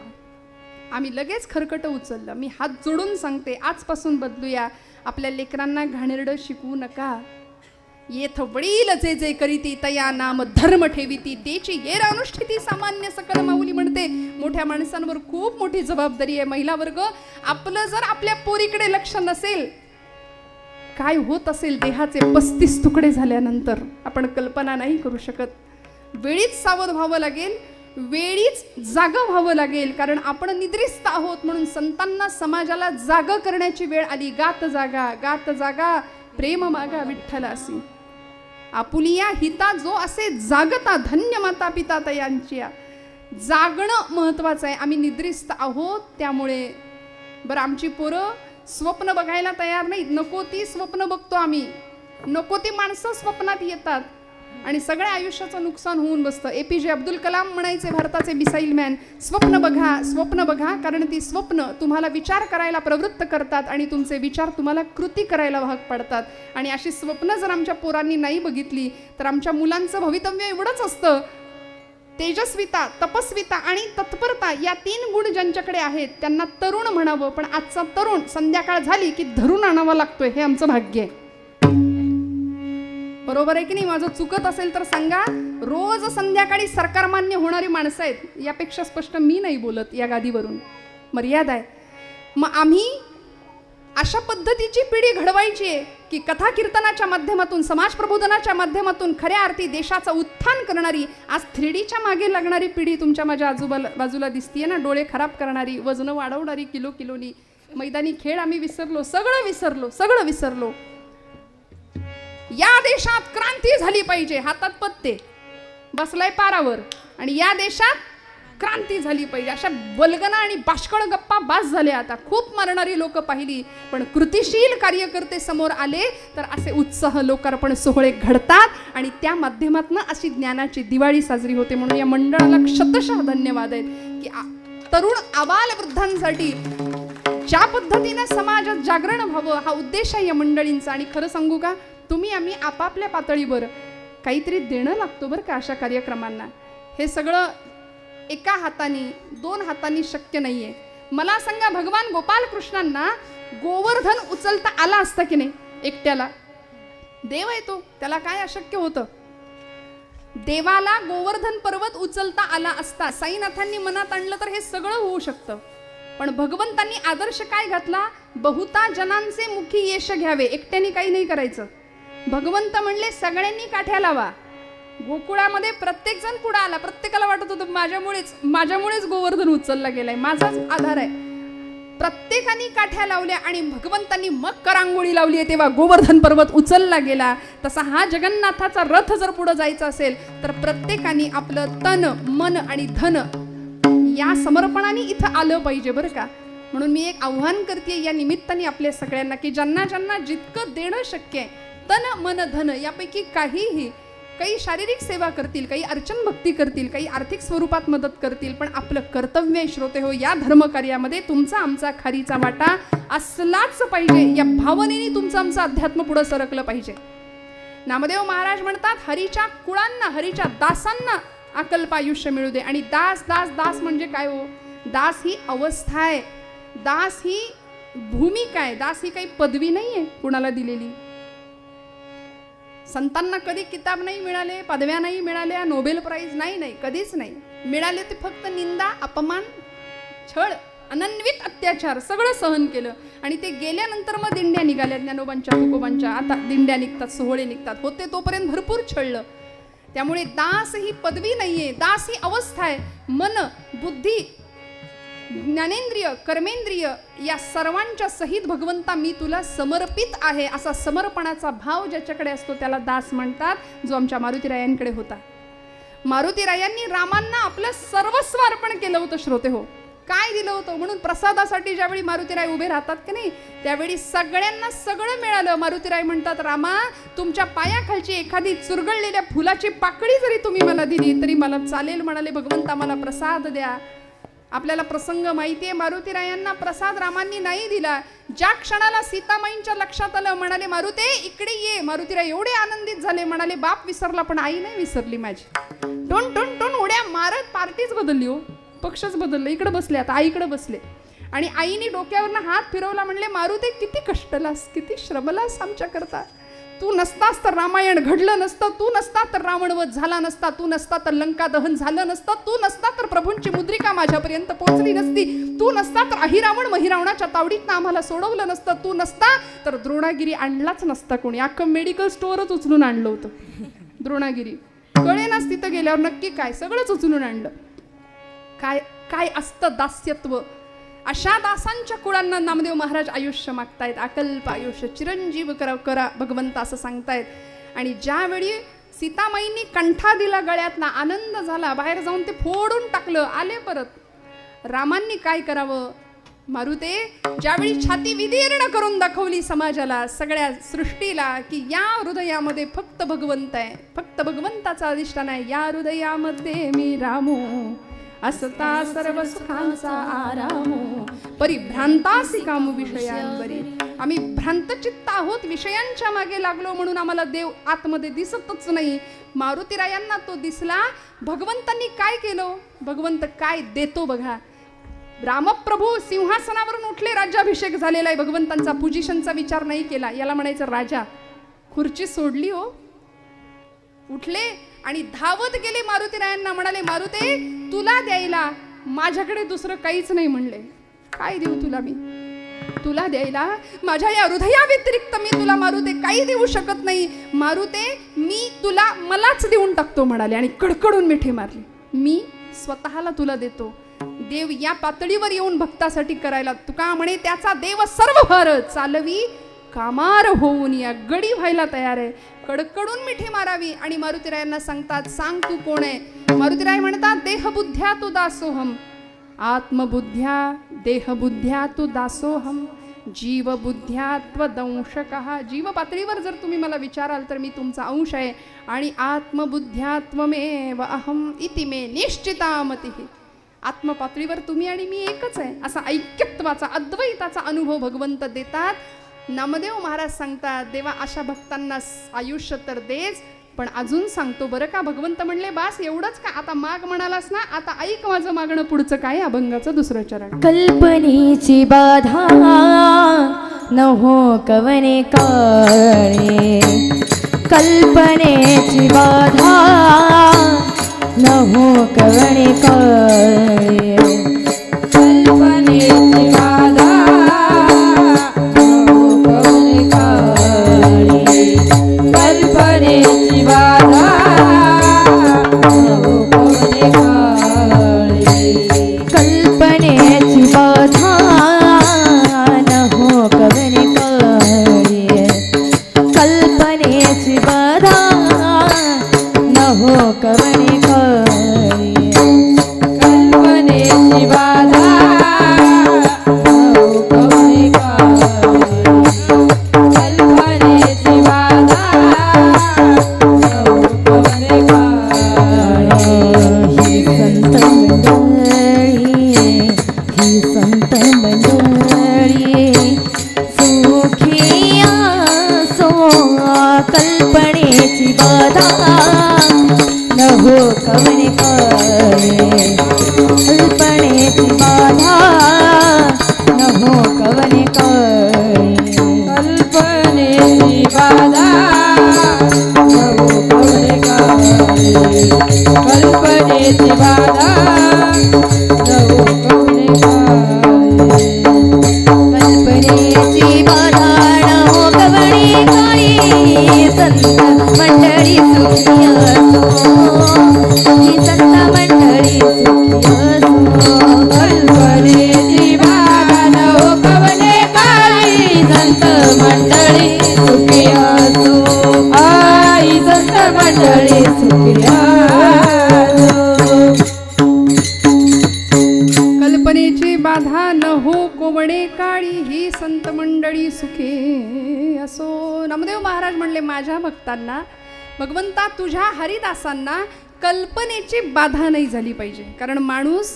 आम्ही लगेच खरकटं उचललं. मी हात जोडून सांगते, आजपासून बदलूया. आपल्या लेकरांना घाणेरडं शिकवू नका. येथ वडील जे जे करीती तया नाम धर्म ठेवीती तेची येर अनुष्ठिती सामान्य सकल माऊली म्हणते. मोठ्या माणसांवर खूप मोठी जबाबदारी आहे. महिला वर्ग, आपलं जर आपल्या पोरीकडे लक्ष नसेल, काय होत असेल देहाचे 35 तुकडे झाल्यानंतर आपण कल्पना नाही करू शकत. वेळीच सावध व्हावं लागेल, वेळीच जागं व्हावं लागेल, कारण आपण निद्रिस्त आहोत. म्हणून संतांना समाजाला जागं करण्याची वेळ आली. गात जागा, गात जागा, प्रेम मागा विठ्ठलासी. आपुलिया हिता जो असे जागता, धन्य माता पिता तयांची. जागणं महत्वाचं आहे. आम्ही निद्रिस्त आहोत त्यामुळे. बरं, आमची पोरं स्वप्न बघायला तयार नाहीत. नको ती स्वप्न बघतो आम्ही, नको ती माणसं स्वप्नात येतात आणि सगळ्या आयुष्याचं नुकसान होऊन बसतं. APJ अब्दुल कलाम म्हणायचे, भारताचे मिसाईल मॅन, स्वप्न बघा, स्वप्न बघा, कारण ती स्वप्न तुम्हाला विचार करायला प्रवृत्त करतात आणि तुमचे विचार तुम्हाला कृती करायला भाग पडतात. आणि अशी स्वप्न जर आमच्या पोरांनी नाही बघितली तर आमच्या मुलांचं भवितव्य एवढंच असतं. तेजस्विता, तपस्विता आणि तत्परता या 3 गुण ज्यांच्याकडे आहेत त्यांना तरुण म्हणावं. पण आजचा तरुण संध्याकाळ झाली की धरून आणावा लागतोय, हे आमचं भाग्य आहे. बरोबर आहे की नाही? माझं चुकत असेल तर सांगा. रोज संध्याकाळी सरकार मान्य होणारी माणसं आहेत. यापेक्षा स्पष्ट मी नाही बोलत या गादीवरून, मर्यादा आहे. मग आम्ही अशा पद्धतीची पिढी घडवायची आहे की कथा कीर्तनाच्या माध्यमातून, समाज प्रबोधनाच्या माध्यमातून खऱ्या अर्थी देशाचं उत्थान करणारी, आज 3Dच्या मागे लागणारी पिढी तुमच्या माझ्या बाजूला दिसतीये ना. डोळे खराब करणारी, वजन वाढवणारी, किलोनी. मैदानी खेळ आम्ही विसरलो, सगळं विसरलो. या देशात क्रांती झाली पाहिजे. हातात पत्ते, बसलाय पारावर, आणि या देशात क्रांती झाली पाहिजे. अशा वल्गना आणि बाष्कळ गप्पा बास झाल्या. आता खूप मारणारी लोक पाहिली, पण कृतिशील कार्यकर्ते समोर आले तर असे उत्साह लोकार्पण सोहळे घडतात आणि त्या माध्यमातून अशी ज्ञानाची दिवाळी साजरी होते. म्हणून या मंडळाला शतशः धन्यवाद आहेत की तरुण आबाल वृद्धांसाठी ज्या पद्धतीने समाजात जागरण व्हावं हा उद्देश आहे या मंडळींचा. आणि खरं सांगू का, तुम्ही आम्ही आपापल्या पातळीवर काहीतरी देणं लागतो बरं का अशा कार्यक्रमांना. हे सगळं एका हाताने 2 हातांनी शक्य नाहीये. मला सांगा, भगवान गोपालकृष्णांना गोवर्धन उचलता आला असता की नाही एकट्याला? देव आहे तो, त्याला काय अशक्य होतं? देवाला गोवर्धन पर्वत उचलता आला असता. साईनाथांनी मनात आणलं तर हे सगळं होऊ शकतं. पण भगवंतांनी आदर्श काय घातला? बहुता जनांचे मुखी यश घ्यावे. एकट्याने काही नाही करायचं. भगवंत म्हणले सगळ्यांनी काठ्या लावा. गोकुळामध्ये प्रत्येक जण पुढे आला. प्रत्येकाला वाटत होतं माझ्यामुळेच गोवर्धन उचलला गेलाय, माझाच आधार आहे. प्रत्येकाने काठ्या लावल्या आणि भगवंतांनी मग करांगोळी लावली आहे, तेव्हा गोवर्धन पर्वत उचलला गेला. तसा हा जगन्नाथाचा रथ जर पुढे जायचा असेल तर प्रत्येकाने आपलं तन, मन आणि धन या समर्पणाने इथं आलं पाहिजे बरं का. म्हणून मी एक आव्हान करते या निमित्ताने आपल्या सगळ्यांना की ज्यांना ज्यांना जितकं देणं शक्य आहे, तन मन धन यापैकी काहीही, काही शारीरिक सेवा करतील, काही अर्चन भक्ती करतील, काही आर्थिक स्वरूपात मदत करतील, पण आपलं कर्तव्य श्रोते हो या धर्मकार्यामध्ये तुमचा आमचा खारीचा वाटा असलाच पाहिजे. या भावनेने तुमचं आमचं अध्यात्म पुढे सरकलं पाहिजे. नामदेव महाराज म्हणतात, हरीच्या कुळांना, हरीच्या दासांना अकल्प आयुष्य मिळू दे. आणि दास दास दास म्हणजे काय हो? दास ही अवस्था आहे, दास ही भूमिका आहे, दास ही काही पदवी नाही आहे कुणाला दिलेली. संतांना कधी किताब नाही मिळाले, पदव्या नाही मिळाल्या, नोबेल प्राइज नाही, कधीच नाही मिळाले. ते फक्त निंदा, अपमान, छळ, अनन्वित अत्याचार सगळं सहन केलं. आणि ते गेल्यानंतर मग दिंड्या निघाल्या, ज्ञानोबांच्या, तुकोबांच्या. आता दिंड्या निघतात, सोहळे निघतात. होते तोपर्यंत भरपूर छळलं. त्यामुळे दास ही पदवी नाहीये, दास ही अवस्था आहे. मन, बुद्धी, ज्ञानेंद्रिय, कर्मेंद्रिय या सर्वांच्या सहित भगवंता मी तुला समर्पित आहे असा समर्पणाचा भाव ज्याच्याकडे असतो त्याला दास म्हणतात, जो आमच्या मारुतीरायांकडे होता. मारुतीरायांनी रामांना आपलं सर्वस्व अर्पण केलं होतं श्रोते हो. काय दिलं होतं. म्हणून प्रसादासाठी ज्यावेळी मारुतीराय उभे राहतात की नाही, त्यावेळी सगळ्यांना सगळं मिळालं. मारुतीराय म्हणतात, रामा तुमच्या पायाखालची एखादी चुरगळलेल्या फुलाची पाकळी जरी तुम्ही मला दिली तरी मला चालेल. म्हणाले, भगवंता मला प्रसाद द्या. आपल्याला प्रसंग माहिती आहे, मारुतीरायांना प्रसाद रामांनी नाही दिला. ज्या क्षणाला सीतामाईंच्या लक्षात आलं, म्हणाले, मारुते इकडे ये. मारुतीराय एवढे आनंदित झाले, म्हणाले, बाप विसरला पण आई नाही विसरली माझी. टोन टोन टोन उड्या मारत पार्टीच बदलली हो, पक्षच बदलले. इकडे बसले, आता आईकडे बसले आणि आईने डोक्यावरनं हात फिरवला. म्हणले, मारुते किती कष्टलास, किती श्रमलास आमच्या करता. तू नसतास तर रामायण घडलं नसतं, तू नसता तर रावणवध झाला नसता, तू नसता तर लंका दहन झालं नसतं, तू नसता तर प्रभूंची मुद्रिका माझ्यापर्यंत पोहोचली नसती, तू नसता तर अहिरावण महिरावणाच्या तावडीतनं आम्हाला सोडवलं नसतं, तू नसता तर द्रोणागिरी आणलाच नसता कोणी. अख्खं मेडिकल स्टोअरच उचलून आणलं होतं द्रोणागिरी. कळेनाच तिथं गेल्यावर नक्की काय, सगळंच उचलून आणलं. काय काय असतं दास्यत्व. अशा दासांच्या कुळांना नामदेव महाराज आयुष्य मागतायत, अकल्प आयुष्य, चिरंजीव करा भगवंत असं सांगतायत. आणि ज्यावेळी सीतामाईंनी कंठा दिला गळ्यातला, आनंद झाला, बाहेर जाऊन ते फोडून टाकलं, आले परत. रामांनी काय करावं, मारुते ज्यावेळी छाती विदीर्ण करून दाखवली समाजाला, सगळ्या सृष्टीला, की या हृदयामध्ये फक्त भगवंत आहे, फक्त भगवंताचा अधिष्ठान आहे, या हृदयामध्ये मी रामो असता सर्व सुखांचा आरामो, परिभ्रांतासी कामू विषयांवरी. आम्ही भ्रांतचित्त आहोत, विषयांच्या मागे लागलो म्हणून आम्हाला देव आतमध्ये दिसतच नाही. मारुतीरायांना तो दिसला. भगवंतांनी काय केलं, भगवंत काय देतो बघा. रामप्रभू सिंहासनावरून उठले, राज्याभिषेक झालेला आहे भगवंतांचा, पोझिशनचा विचार नाही केला. याला म्हणायचं राजा. खुर्ची सोडली हो, उठले आणि धावत गेले मारुतीरायांना. म्हणाले, मारुते तुला द्यायला माझ्याकडे दुसरं काहीच नाही. म्हणले, काय देऊ तुला मी, तुला द्यायला माझ्या या हृदया व्यतिरिक्त मी तुला मारुते काही देऊ शकत नाही. मारुते मी तुला मलाच देऊन टाकतो म्हणाले आणि कडकडून मिठी मारली. मी स्वतःला तुला देतो. देव या पातळीवर येऊन भक्तासाठी करायला, तुका म्हणे त्याचा देव सर्व भर चालवी कामार होऊन या गडी व्हायला तयार आहे. कडकडून मिठी मारावी. आणि मारुतीरायांना सांगतात, सांग तू कोण आहे. मारुतीराय म्हणतात, देहबुद्ध्या तू दासोहम, आत्मबुद्ध्या देहबुद्ध्या तू दासोहम, जीवबुद्ध्या त्वदंशकः. जीव पातळीवर जर तुम्ही मला विचाराल तर मी तुमचा अंश आहे. आणि आत्मबुद्ध्या त्वमेव अहम इति मे निश्चिता मतिः. आत्मपातळीवर तुम्ही आणि मी एकच आहे, असा ऐक्यत्वाचा अद्वैताचा अनुभव भगवंत देतात. नामदेव महाराज सांगतात, देवा अशा भक्तांना आयुष्य तर देच, पण अजून सांगतो बरं का. भगवंत म्हणले, बास एवढंच का, आता माग म्हणालास ना, आता ऐक माझं मागणं पुढचं काय. अभंगाचं दुसरं चरण. कल्पनेची बाधा न हो कवने काळे, कल्पनेची बाधा न हो कवने काळे, कल्पनेची बाधा कल्पनेची बाधा कल्पनेची बाधा न हो कवने काळे, कल्पनेची बाधा न हो कवने काळे, कल्पनेची बाधा कल्पनेची बाधा न हो कवने काळे, कल्पनेची बाधा न हो कवने काळे, कल्पनेची बाधा न हो कवने काळे, कल्पनेची बाधा न हो कवने काळे, कल्पनेची बाधा न हो कवने काळे. संत मंडळी सुखी असो, ही संत मंडळी सुखी असो, कल्पनेची बाधा न हो कवने काळे, संत मंडळी सुखी असो, आई संत मंडळी सुखी असो. कल्पनेची महाराज म्हणले माझ्या भक्तांना, भगवंता तुझ्या हरिदासांना कल्पनेची बाधा नाही झाली पाहिजे. कारण माणूस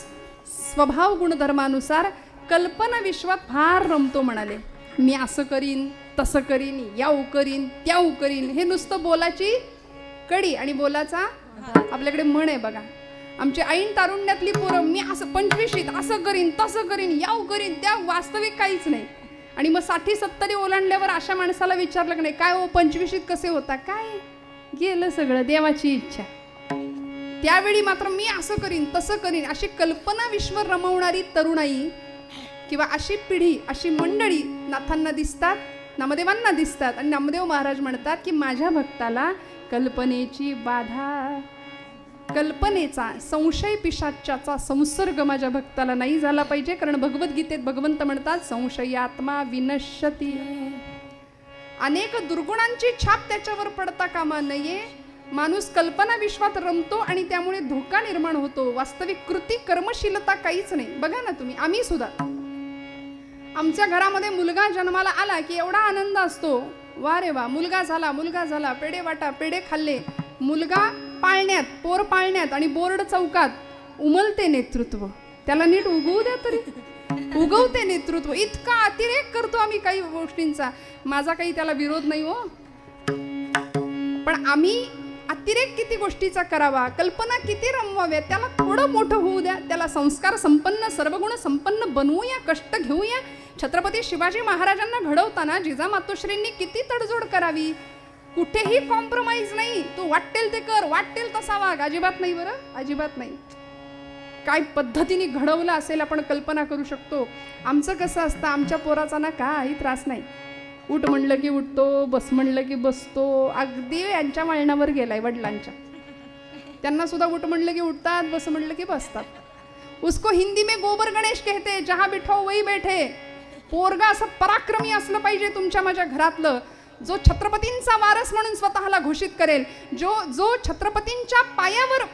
स्वभाव गुणधर्मानुसार कल्पना विश्वात फार रमतो. म्हणाले मी असं करीन, तसं करीन, याऊ करीन, त्याऊ करीन. हे नुसतं बोलाची कडी आणि बोलाचा आपल्याकडे म्हण आहे बघा. आमची ऐन तारुण्यातली पोरं मी असं 25शीत असं करीन, तसं करीन, याऊ करीन, त्या वास्तविक काहीच नाही. आणि मग 60-70 ओलांडल्यावर अशा माणसाला विचारलं की नाही काय हो 25शीत कसे होता, काय गेलं सगळं देवाची इच्छा. त्यावेळी मात्र मी असं करीन, तसं करीन, अशी कल्पना विश्व रमवणारी तरुणाई किंवा अशी पिढी, अशी मंडळी नाथांना दिसतात, नामदेवांना दिसतात. आणि नामदेव महाराज म्हणतात की माझ्या भक्ताला कल्पनेची बाधा, कल्पनेचा, संशय पिशाच्याचा संसर्ग माझ्या भक्ताला नाही झाला पाहिजे. कारण भगवद्गीतेत भगवंत म्हणतात संशयात्मा विनश्यती. अनेक दुर्गुणांची छाप त्याच्यावर पडता कामा नये. माणूस कल्पना विश्वात रमतो आणि त्यामुळे धोका निर्माण होतो. वास्तविक कृती कर्मशीलता काहीच नाही. बघा ना तुम्ही, आम्ही सुद्धा आमच्या घरामध्ये मुलगा जन्माला आला की एवढा आनंद असतो, वा रे वा मुलगा झाला, मुलगा झाला, पेढे वाटा, पेढे खाल्ले. मुलगा पाळण्यात, पोर पाळण्यात आणि बोर्ड चौकात उमलते नेतृत्व. त्याला नीट उगवू द्या तरी, उगवते नेतृत्व. इतका अतिरेक करतो आम्ही काही गोष्टींचा. माझा काही त्याला विरोध नाही हो, पण आम्ही अतिरेक किती गोष्टीचा करावा, कल्पना किती रमवाव्या. त्याला थोडं मोठं होऊ द्या, त्याला संस्कार संपन्न, सर्वगुण संपन्न बनवूया, कष्ट घेऊया. छत्रपती शिवाजी महाराजांना घडवताना जिजामातोश्रींनी किती तडजोड करावी. कुठेही कॉम्प्रोमाइज नाही. तू वाटेल ते कर, वाटेल तसा वाग, अजिबात नाही. बरं, अजिबात नाही. काय पद्धतीने घडवलं असेल आपण कल्पना करू शकतो. आमचं कसं असतं, आमच्या पोराचा ना काही त्रास नाही. उठ म्हणलं की उठतो, बस म्हणलं की बसतो. अगदी यांच्या वळणावर गेलाय वडिलांच्या. त्यांना सुद्धा उठ म्हणलं की उठतात, बस म्हणलं की बसतात. उसको हिंदी में गोबर गणेश कहते, जहां बिठाओ वही बैठे. पोरगा असं पराक्रमी असलं पाहिजे तुमच्या माझ्या घरातलं, जो छत्रपतींचा वारस म्हणून स्वतःला घोषित करेल, जो छत्रपतींच्या पायावर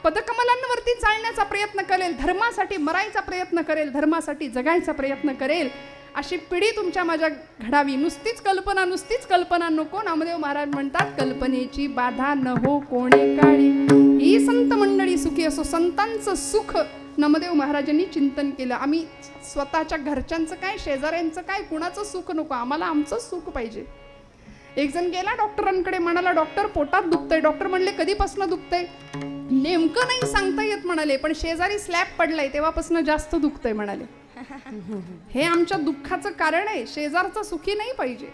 पदकमलांवरती चालण्याचा प्रयत्न करेल, धर्मासाठी मरायचा प्रयत्न करेल, धर्मासाठी जगायचा प्रयत्न करेल. अशी पिढी तुमच्या माझ्या घडावी. नुसतीच कल्पना नको. नामदेव महाराज म्हणतात कल्पनेची बाधा न हो कोणे काळी. ही संत मंडळी सुखी असो. संतांचं सुख नामदेव महाराजांनी चिंतन केलं. आम्ही स्वतःच्या घरच्यांचं काय, शेजाऱ्यांचं काय, कुणाचं सुख नको, आम्हाला आमचं सुख पाहिजे. एक जण गेला डॉक्टरांकडे, म्हणाला डॉक्टर पोटात दुखतंय. डॉक्टर म्हणले कधीपासून दुखतंय, नेमकं नाही सांगता येत म्हणाले, पण शेजारी स्लॅब पडलाय तेव्हापासून जास्त दुखतंय म्हणाले. हे आमच्या दुःखाचं कारण आहे. शेजारचं सुखी नाही पाहिजे,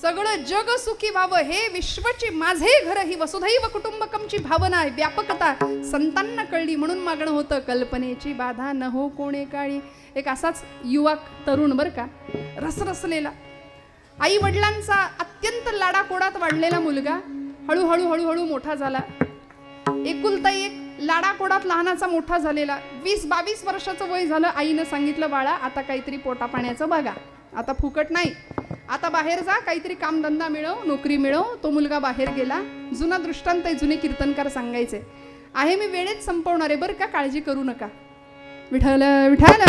सगळं जग सुखी व्हावं. हे विश्वची माझे घर ही वसुधैव कुटुंबकमची भावना आहे, व्यापकता संतांना कळली म्हणून मागणं होतं कल्पनेची बाधा न हो कोणे काळी. एक असाच युवक तरुण बरं का, रसरसलेला, आई वडिलांचा अत्यंत लाडाकोडात वाढलेला मुलगा हळूहळू हळूहळू मोठा झाला. एकुलता एक लाडाकोडात लहानाचा मोठा झालेला. 20-22 वर्षाचं वय झालं. आईनं सांगितलं बाळा आता काहीतरी पोटा पाण्याचं बघा, आता फुकट नाही, आता बाहेर जा, काहीतरी कामधंदा मिळव, नोकरी मिळव. तो मुलगा बाहेर गेला. जुना दृष्टांत आहे, जुने कीर्तनकार सांगायचे आहे. मी वेळेत संपवणार आहे बरं का, काळजी करू नका. विठ्ठल विठ्ठल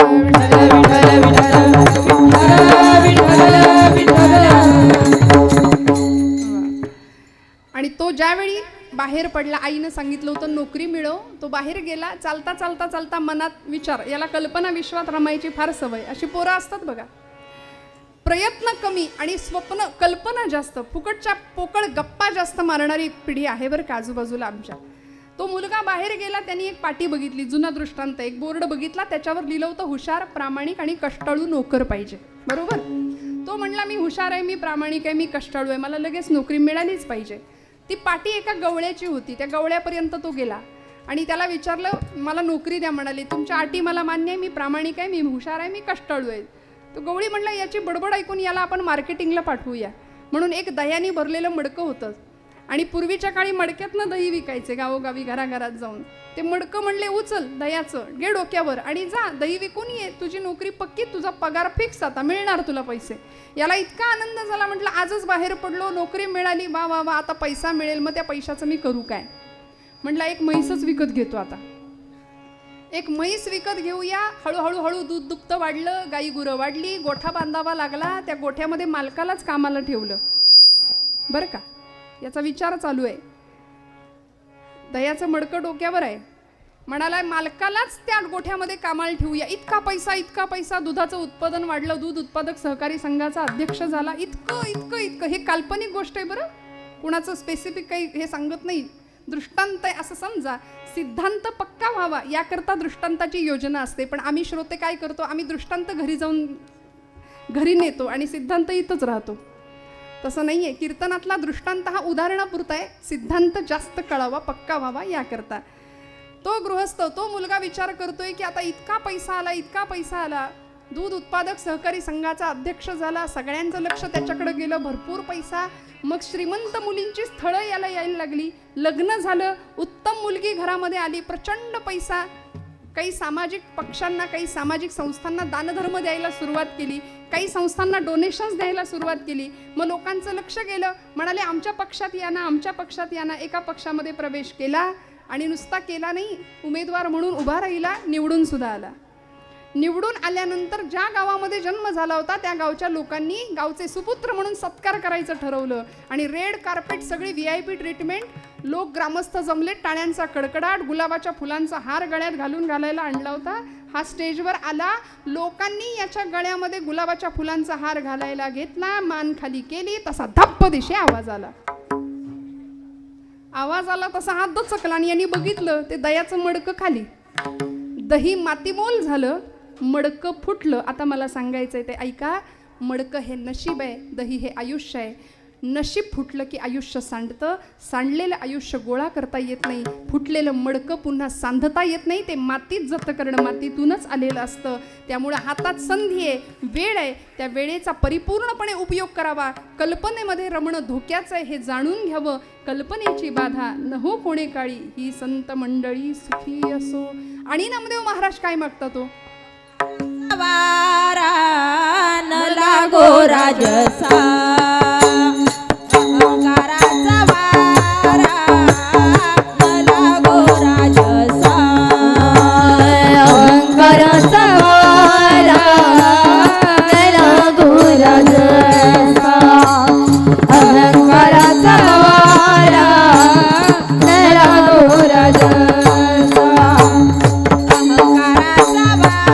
आणि तो ज्यावेळी बाहेर पडला, आईनं सांगितलं होतं नोकरी मिळव, तो बाहेर गेला. चालता चालता चालता मनात विचार, याला कल्पना विश्वात रमायची फार सवय. अशी पोरं असतात बघा, प्रयत्न कमी आणि स्वप्न कल्पना जास्त, फुकटच्या पोकळ गप्पा जास्त मारणारी पिढी आहे बरं का आजूबाजूला आमच्या. तो मुलगा बाहेर गेला, त्यांनी एक पाटी बघितली, जुना दृष्टांत, एक बोर्ड बघितला, त्याच्यावर लिहिलं होतं हुशार, प्रामाणिक आणि कष्टाळू नोकर पाहिजे. बरोबर. तो म्हणला मी हुशार आहे, मी प्रामाणिक आहे, मी कष्टाळू आहे, मला लगेच नोकरी मिळालीच पाहिजे. ती पाटी एका गवळ्याची होती. त्या गवळ्यापर्यंत तो गेला आणि त्याला विचारलं मला नोकरी द्या. म्हणाले तुमच्या अटी मला मान्य आहे, मी प्रामाणिक आहे, मी हुशार आहे, मी कष्टाळू आहे. तो गवळी म्हणला याची बडबड ऐकून याला आपण मार्केटिंगला पाठवूया. म्हणून एक दह्याने भरलेलं मडकं होतं आणि पूर्वीच्या काळी मडक्यातनं दही विकायचे गावोगावी घराघरात जाऊन. ते मडकं म्हणले उचल दह्याचं, घे डोक्यावर आणि जा दही विकून ये, तुझी नोकरी पक्की, तुझा पगार फिक्स, आता मिळणार तुला पैसे. याला इतका आनंद झाला, म्हटलं आजच बाहेर पडलो, नोकरी मिळाली, वा वा वा, आता पैसा मिळेल, मग त्या पैशाचं मी करू काय. म्हटलं एक म्हैसच विकत घेतो, आता एक म्हैस विकत घेऊया. हळूहळू हळू दूध दुभतं वाढलं, गाई गुरं वाढली, गोठा बांधावा लागला. त्या गोठ्यामध्ये मालकालाच कामाला ठेवलं. बरं का, याचा विचार चालू आहे. दह्याचं मडकं डोक्यावर आहे, म्हणाला मालकालाच त्या गोठ्यामध्ये कामाला ठेवूया. इतका पैसा, दुधाचं उत्पादन वाढलं, दूध उत्पादक सहकारी संघाचा अध्यक्ष झाला. इतकं इतकं इतकं, हे काल्पनिक गोष्ट आहे बरं, कुणाचं स्पेसिफिक काही हे सांगत नाही, दृष्टांत आहे असं समजा. सिद्धांत पक्का व्हावा याकरता दृष्टांताची योजना असते. पण आम्ही श्रोते काय करतो, आम्ही दृष्टांत घरी जाऊन घरी नेतो आणि सिद्धांत इथंच राहतो. तसं नाही आहे. कीर्तनातला दृष्टांत हा उदाहरणापुरता आहे, सिद्धांत जास्त कळावा, पक्का व्हावा याकरता. तो गृहस्थ, तो मुलगा विचार करतोय की आता इतका पैसा आला, दूध उत्पादक सहकारी संघाचा अध्यक्ष झाला, सगळ्यांचं लक्ष त्याच्याकडे गेलं, भरपूर पैसा. मग श्रीमंत मुलींची स्थळं यायला लागली, लग्न झालं, उत्तम मुलगी घरामध्ये आली, प्रचंड पैसा. काही सामाजिक पक्षांना, काही सामाजिक संस्थांना दानधर्म द्यायला सुरुवात केली, काही संस्थांना डोनेशन्स द्यायला सुरुवात केली. मग लोकांचं लक्ष गेलं, म्हणाले आमच्या पक्षात या ना. एका पक्षामध्ये प्रवेश केला आणि नुसता केला नाही, उमेदवार म्हणून उभा राहिला, निवडून सुद्धा आला. निवडून आल्यानंतर ज्या गावामध्ये जन्म झाला होता त्या गावच्या लोकांनी गावचे सुपुत्र म्हणून सत्कार करायचं ठरवलं आणि रेड कार्पेट, सगळी VIP ट्रीटमेंट, लोक ग्रामस्थ जमले, टाळ्यांचा कडकडाट, गुलाबाच्या फुलांचा हार गळ्यात घालायला आणला होता. हा स्टेजवर आला, लोकांनी याच्या गळ्यामध्ये गुलाबाच्या फुलांचा हार घालायला घेतला, मान खाली केली, तसा धप्प दिशे आवाज आला तसा हात दचकला आणि यांनी बघितलं ते दह्याचं मडकं खाली, दही मातीमोल झालं, मडकं फुटलं. आता मला सांगायचं आहे ते ऐका. मडकं हे नशीब आहे, दही हे आयुष्य आहे. नशीब फुटलं की आयुष्य सांडतं, सांडलेलं आयुष्य गोळा करता येत नाही, फुटलेलं मडकं पुन्हा सांधता येत नाही, ते मातीत जत करणं, मातीतूनच आलेलं असतं. त्यामुळे हातात संधी आहे, वेळ आहे, त्या वेळेचा परिपूर्णपणे उपयोग करावा. कल्पनेमध्ये रमणं धोक्याचं आहे हे जाणून घ्यावं. कल्पनेची बाधा न हो कोणे काळी, ही संत मंडळी सुखी असो. आणि नामदेव महाराज काय मागतात तो, वारा न लागो राजसा, अहंकाराचा वारा न लागो राजसा, अहंकाराचा वारा न लागो राजसा, अहंकाराचा वारा न लागो राजसा, अहंकाराचा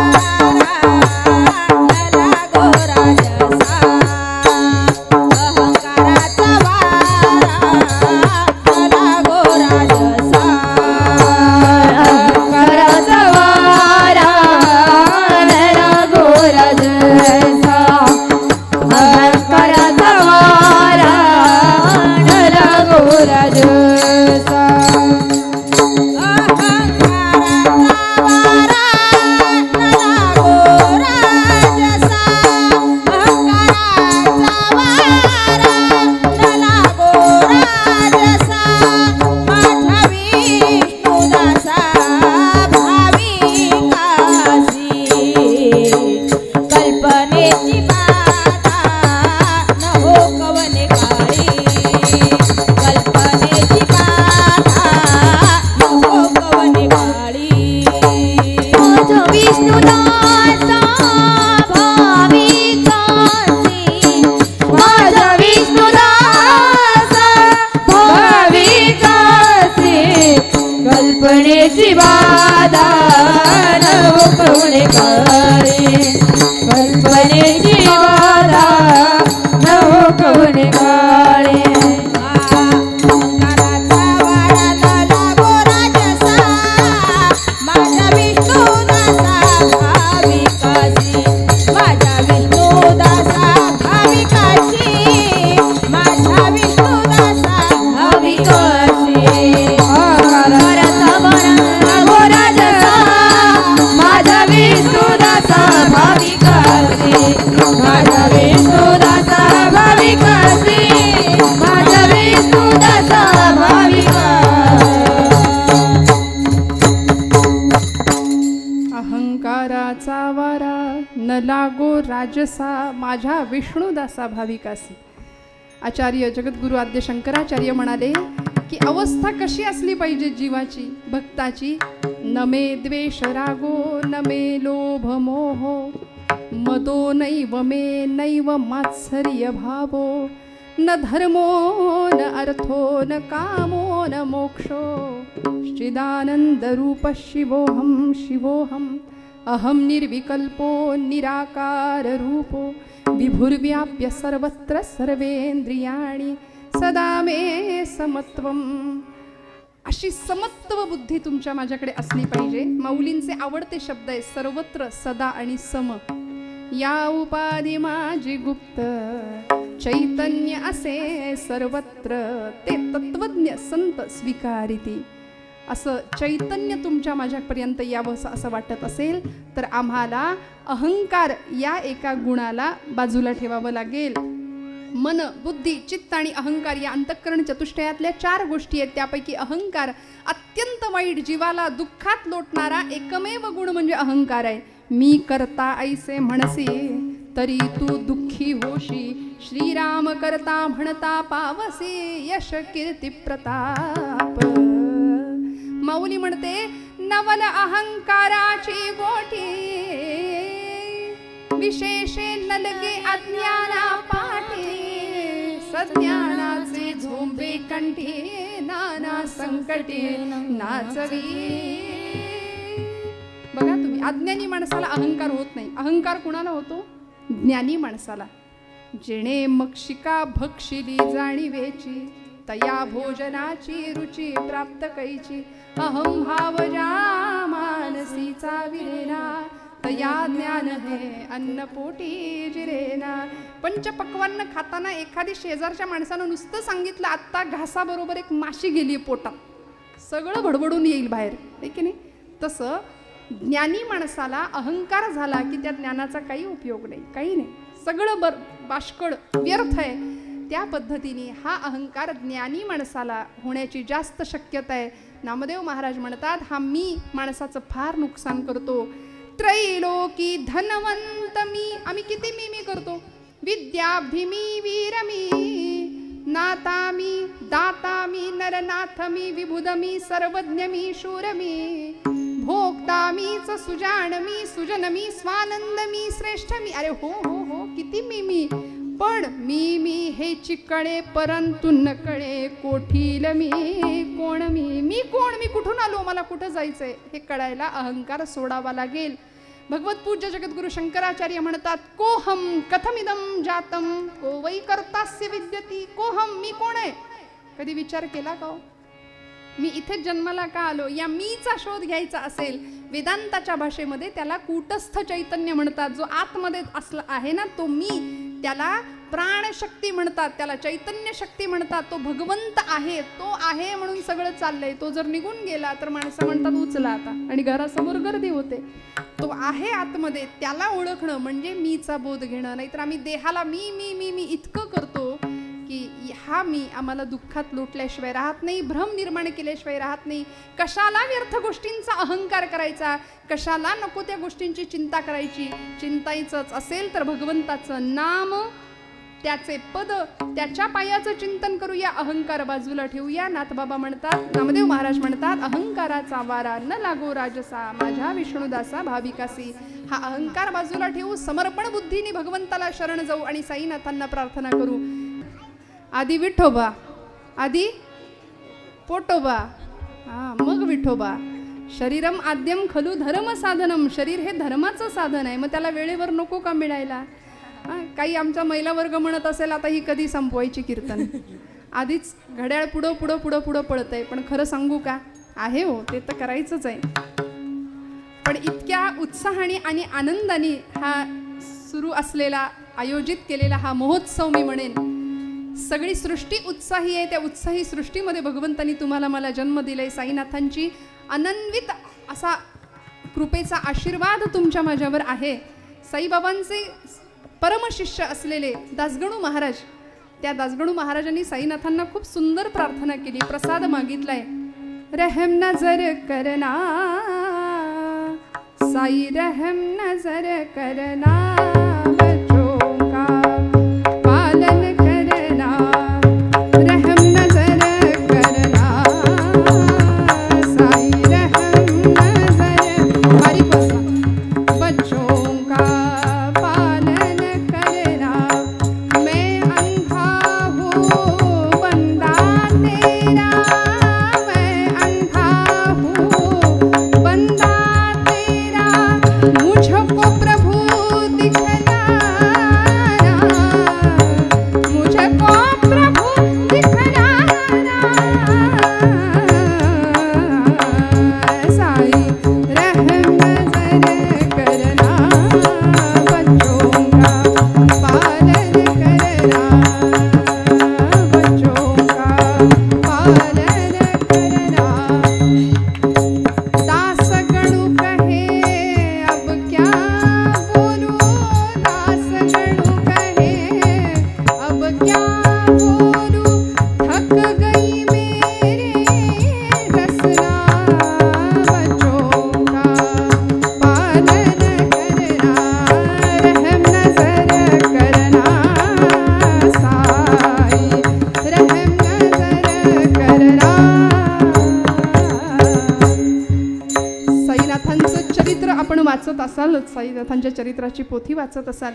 कल्पनेची बाधा न कोणे काळे, कल्पनेची बाधा न कोणे काळे, अहंकाराचा वारा न लागो राजसा, माझ्या विष्णुदासा भाविकासी, माझ्या विष्णुदासा भाविकासी, माझ्या विष्णुदासा भाविकासी, माझा विष्णुदासा भाविकासी, माझा विष्णुदासा भाविकासी, माझा विष्णुदासा भाविकासी. अहंकाराचा वारा न लागो राजसा, माझ्या विष्णुदासा भाविकासी. आचार्य जगद्गुरु आद्य शंकराचार्य म्हणाले की अवस्था कशी असली पाहिजे जीवाची, भक्ताची, न मे द्वेष रागो, न मे लोभ मोहो, मदो नैव मे नैव मात्सर्य भावो, न धर्मो न अर्थो न कामो न मोक्षो चिदानंदरूप शिवोऽहं शिवोऽहं अहं निर्विकल्पो निराकार रूपो विभुर्व्याप्य सर्वत्र सर्वेंद्रियाणि सदा मे समत्वम. अशी समत्व बुद्धी तुमच्या माझ्याकडे असली पाहिजे. माऊलींचे आवडते शब्द आहे सर्वत्र सदा आणि सम. या उपाधी माझी गुप्त चैतन्य असे सर्वत्र ते तत्वज्ञ संत स्वीकारिती. असं चैतन्य तुमच्या माझ्यापर्यंत यावं असं वाटत असेल तर आम्हाला अहंकार या एका गुणाला बाजूला ठेवावं लागेल. मन, बुद्धी, चित्त आणि अहंकार या अंतःकरण चतुष्टयातल्या 4 गोष्टी आहेत. त्यापैकी अहंकार अत्यंत वाईट, जीवाला दुःखात लोटणारा एकमेव गुण म्हणजे अहंकार आहे. मी करता ऐसे म्हणसी तरी तू दुःखी होशी, श्रीराम करता म्हणता पावसी यश कीर्ती प्रताप. माऊली म्हणते नवल अहंकाराची गोठी विशेषे नलगे अज्ञाना पाठी, सज्ञानाचे झोंबे कंठी नाना संकटे नाचवी. बघा तुम्ही, अज्ञानी माणसाला अहंकार होत नाही. अहंकार कुणाला होतो? ज्ञानी माणसाला. जेणे मक्षिका भक्षिली जाणीवेची तया भोजनाची रुची प्राप्त कैची, अहं भाव ज्या मानसीचा विरेना तया ज्ञान हे अन्न पोटी जिरेना. पंचपक्वान्न खाताना एखादी शेजारच्या माणसानं नुसतं सांगितलं आत्ता घासाबरोबर एक माशी गेली पोटात, सगळं भडबडून येईल बाहेर, आहे की नाही? तसं ज्ञानी माणसाला अहंकार झाला की त्या ज्ञानाचा काही उपयोग नाही, काही नाही, सगळं बाष्कळ व्यर्थ आहे. त्या पद्धतीने हा अहंकार ज्ञानी माणसाला होण्याची जास्त शक्यता आहे. नामदेव महाराज म्हणतात हा मी माणसाचं फार नुकसान करतो. त्रैलोकी धनवंत मी, आम्ही किती मी करतो. विद्याब्धी मी, वीर मी, नाता मी, दाता मी, नरनाथ मी, विबुध मी, सर्वज्ञ मी, शूर मी, भोक्ता मीच, सुजान मी, सुजन मी, स्वानंद मी, श्रेष्ठ मी. अरे हो हो हो, किती मी. पण मी हे चिकळे परंतु न कळे कोठील मी कोण मी कोण, मी कुठून आलो, मला कुठं जायचंय हे कळायला अहंकार सोडावा लागेल. भगवत पूज्य जगद्गुरु शंकराचार्य म्हणतात कोहम कथमिदम जातम को वै कर्तास्य विद्यती. कोहम, मी कोण आहे, कधी विचार केला का? मी इथे जन्माला का आलो, या मीचा शोध घ्यायचा असेल, वेदांताच्या भाषेमध्ये त्याला कूटस्थ चैतन्य म्हणतात. जो आतमध्ये असला आहे ना तो मी, त्याला प्राणशक्ती म्हणतात, त्याला चैतन्य शक्ती म्हणतात. तो भगवंत आहे, तो आहे म्हणून सगळं चाललंय. तो जर निघून गेला तर माणसं म्हणतात उचला आता, आणि घरासमोर गर्दी होते. तो आहे आतमध्ये, त्याला ओळखणं म्हणजे मीचा बोध घेणं. नाहीतर आम्ही देहाला मी मी मी मी इतकं करतो की हा मी आम्हाला दुःखात लोटल्याशिवाय राहत नाही, भ्रम निर्माण केल्याशिवाय राहत नाही. कशाला व्यर्थ गोष्टींचा अहंकार करायचा, कशाला नको त्या गोष्टींची चिंता करायची. चिंतायचंच असेल तर भगवंताचं नाम, त्याचे पद, त्याच्या पायाचं चिंतन करूया, अहंकार बाजूला ठेवूया. नाथबाबा म्हणतात, नामदेव महाराज म्हणतात अहंकाराचा वारा न लागो राजसा माझ्या विष्णुदासा भाविकासी. हा अहंकार बाजूला ठेवू, समर्पण बुद्धीने भगवंताला शरण जाऊ आणि साईनाथांना प्रार्थना करू. आधी विठोबा, आधी पोटोबा, मग विठोबा. शरीरम आद्यम खलू धर्म साधनम. शरीर हे धर्माचं साधन आहे, मग त्याला वेळेवर नको का मिळायला? काही आमचा महिला वर्ग म्हणत असेल आता ही कधी संपवायची कीर्तन, आधीच घड्याळ पुढं पुढं पुढं पुढं पळत आहे. पण खरं सांगू का, आहे हो, ते तर करायचंच आहे. पण इतक्या उत्साहाने आणि आनंदाने हा सुरू असलेला, आयोजित केलेला हा महोत्सव मी म्हणेन, सगळी सृष्टी उत्साही आहे. त्या उत्साही सृष्टीमध्ये भगवंतांनी तुम्हाला मला जन्म दिलाय. साईनाथांची अनन्वित असा कृपेचा आशीर्वाद तुमच्या माझ्यावर आहे. साईबाबांचे परमशिष्य असलेले दासगणू महाराज, त्या दासगणू महाराजांनी साईनाथांना खूप सुंदर प्रार्थना केली, प्रसाद मागितलाय. रहम नजर करना साई, रहम नजर करना, बच्चों का पालन करना, रहम नजर करना साई, रहम नजर, हरि बसा, बच्चों का पालन करना. मैं अंधा हूँ वाचत असालच, साईनाथांच्या चरित्राची पोथी वाचत असाल.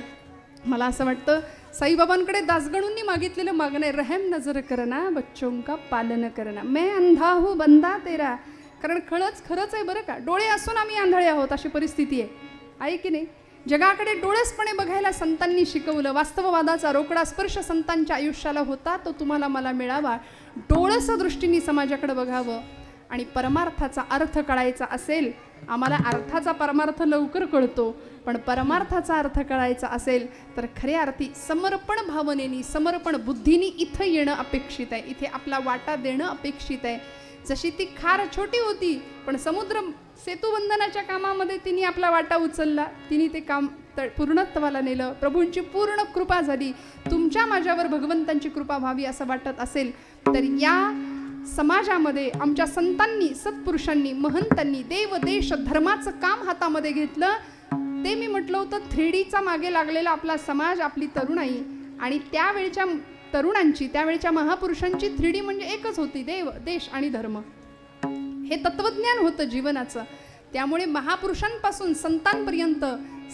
मला असं वाटतं साईबाबांकडे दासगणूंनी मागितलेलं मागणं आहे, रहम नजर करना बच्चों का पालन करना, मैं अंधा हूँ बंदा तेरा. कारण खरंच आहे बरं का, डोळे असून आम्ही आंधळे आहोत अशी परिस्थिती आहे की नाही. जगाकडे डोळसपणे बघायला संतांनी शिकवलं. वास्तववादाचा रोकडा स्पर्श संतांच्या आयुष्याला होता, तो तुम्हाला मला मिळावा. डोळस दृष्टीने समाजाकडे बघावं आणि परमार्थाचा अर्थ कळायचा असेल. आम्हाला अर्थाचा परमार्थ लवकर कळतो, पण परमार्थाचा अर्थ कळायचा असेल तर खऱ्या अर्थी समर्पण भावनेनी, समर्पण बुद्धीनी इथं येणं अपेक्षित आहे. इथे आपला वाटा देणं अपेक्षित आहे. जशी ती खार छोटी होती, पण समुद्र सेतुबंधनाच्या कामामध्ये तिने आपला वाटा उचलला, तिने ते काम पूर्णत्वाला नेलं. प्रभूंची पूर्ण कृपा झाली. तुमच्या माझ्यावर भगवंतांची कृपा व्हावी असं वाटत असेल तर या समाजामध्ये आमच्या संतांनी, सत्पुरुषांनी, महंतांनी देव देश धर्माचं काम हातामध्ये घेतलं. ते मी म्हटलं होतं 3Dचा मागे लागलेला आपला समाज, आपली तरुणाई आणि त्यावेळच्या तरुणांची, त्यावेळच्या महापुरुषांची 3D म्हणजे एकच होती, देव देश आणि धर्म. हे तत्वज्ञान होतं जीवनाचं. त्यामुळे महापुरुषांपासून संतांपर्यंत,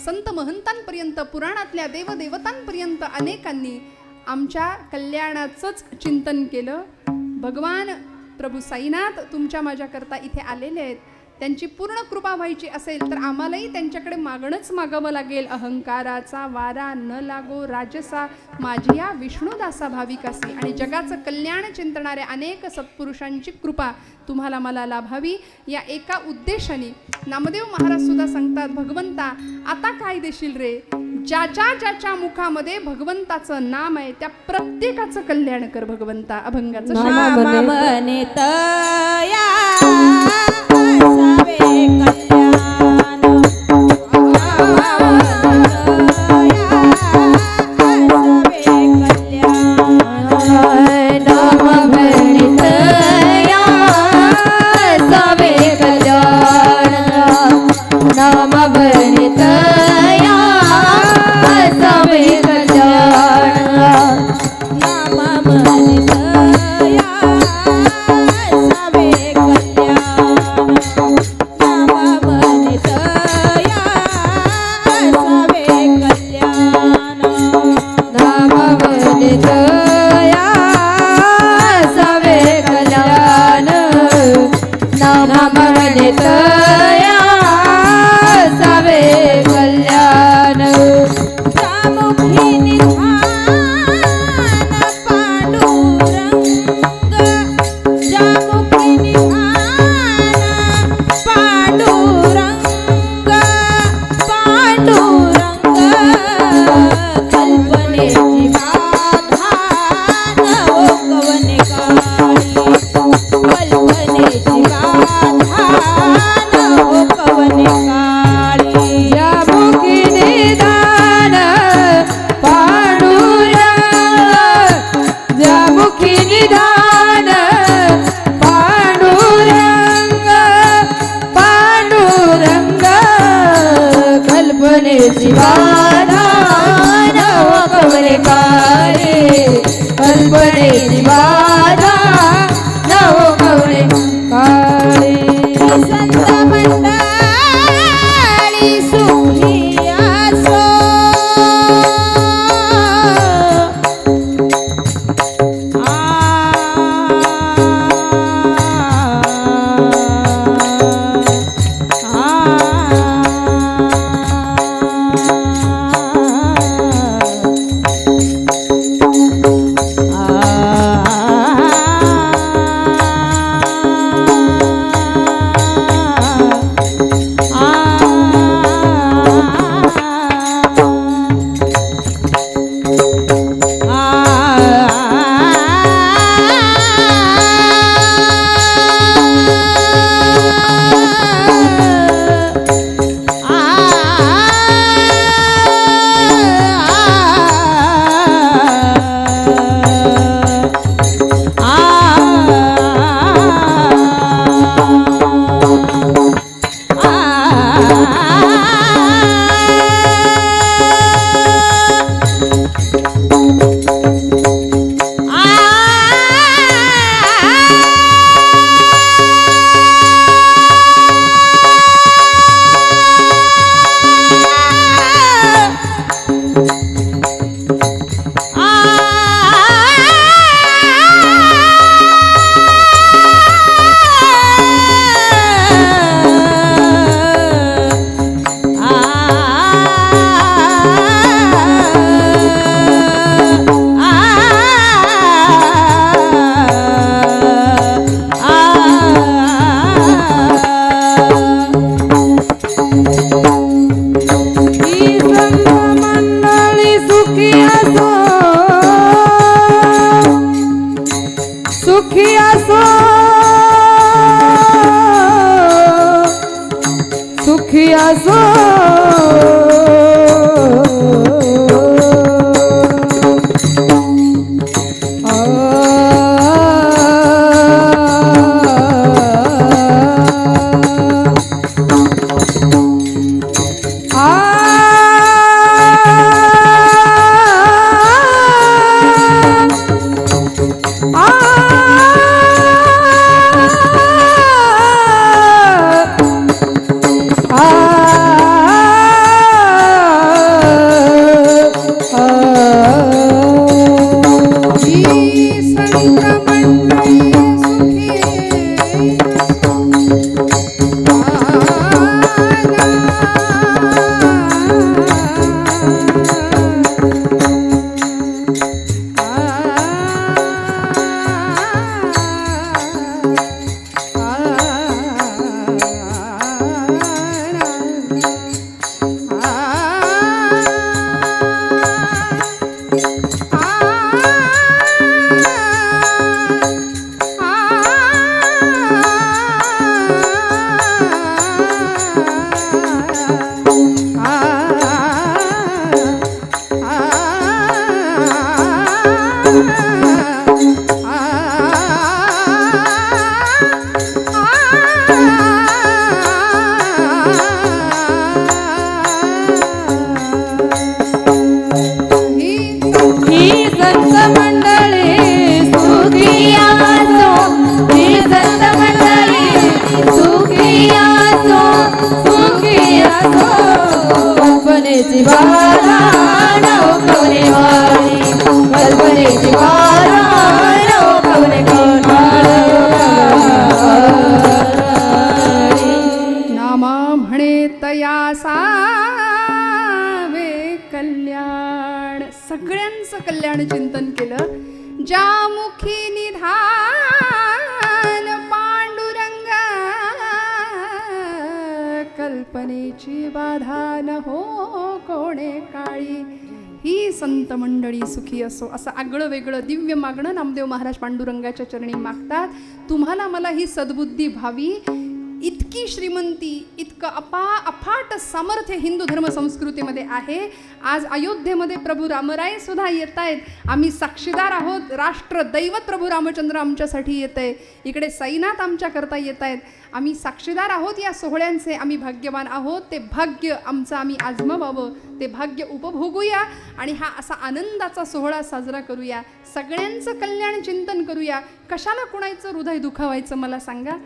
संत महंतांपर्यंत, पुराणातल्या देवदेवतांपर्यंत अनेकांनी आमच्या कल्याणाचंच चिंतन केलं. भगवान प्रभू साईनाथ तुमच्या माझ्याकरता इथे आलेले आहेत. त्यांची पूर्ण कृपा व्हायची असेल तर आम्हालाही त्यांच्याकडे मागणंच मागावं लागेल. अहंकाराचा वारा न लागो राजसा, माझी या विष्णुदासा भाविकासी. आणि जगाचं कल्याण चिंतणाऱ्या अनेक सत्पुरुषांची कृपा तुम्हाला मला लाभावी या एका उद्देशाने नामदेव महाराज सुद्धा सांगतात, भगवंता आता काय देशील रे. ज्याच्या ज्याच्या मुखामध्ये भगवंताचं नाम आहे त्या प्रत्येकाचं कल्याण कर भगवंता. अभंगाचं नामने तया असावे कल्याण, सुखी असो सुखी असो नामा म्हणे तया सावे कल्याण. सगळ्यांचं कल्याण चिंतन केलं. ज्या मुखी निधान पांडुरंगा कल्पनेची बाधा न हो कोणे काळी. ही संत मंडळी सुखी असो. असं आगळं वेगळं दिव्य मागणं नामदेव महाराज पांडुरंगाच्या चरणी मागतात. तुम्हाला मला ही सद्बुद्धी व्हावी. इतकी श्रीमंती, इतकं अफाट सामर्थ्य हिंदू धर्म संस्कृतीमध्ये आहे. आज अयोध्येमध्ये प्रभू रामराय सुद्धा येत आहेत. आम्ही साक्षीदार आहोत. राष्ट्र दैवत प्रभू रामचंद्र आमच्यासाठी येत आहे. इकडे साईनाथ आमच्याकरता येत आहेत. आम्ही साक्षीदार आहोत या सोहळ्यांचे. आम्ही भाग्यवान आहोत. ते भाग्य आमचं आम्ही आजमावावं, ते भाग्य उपभोगूया आणि हा असा आनंदाचा सोहळा साजरा करूया. सगळ्यांचं कल्याण चिंतन करूया. कशाला कुणाचं हृदय दुखावायचं मला सांगा.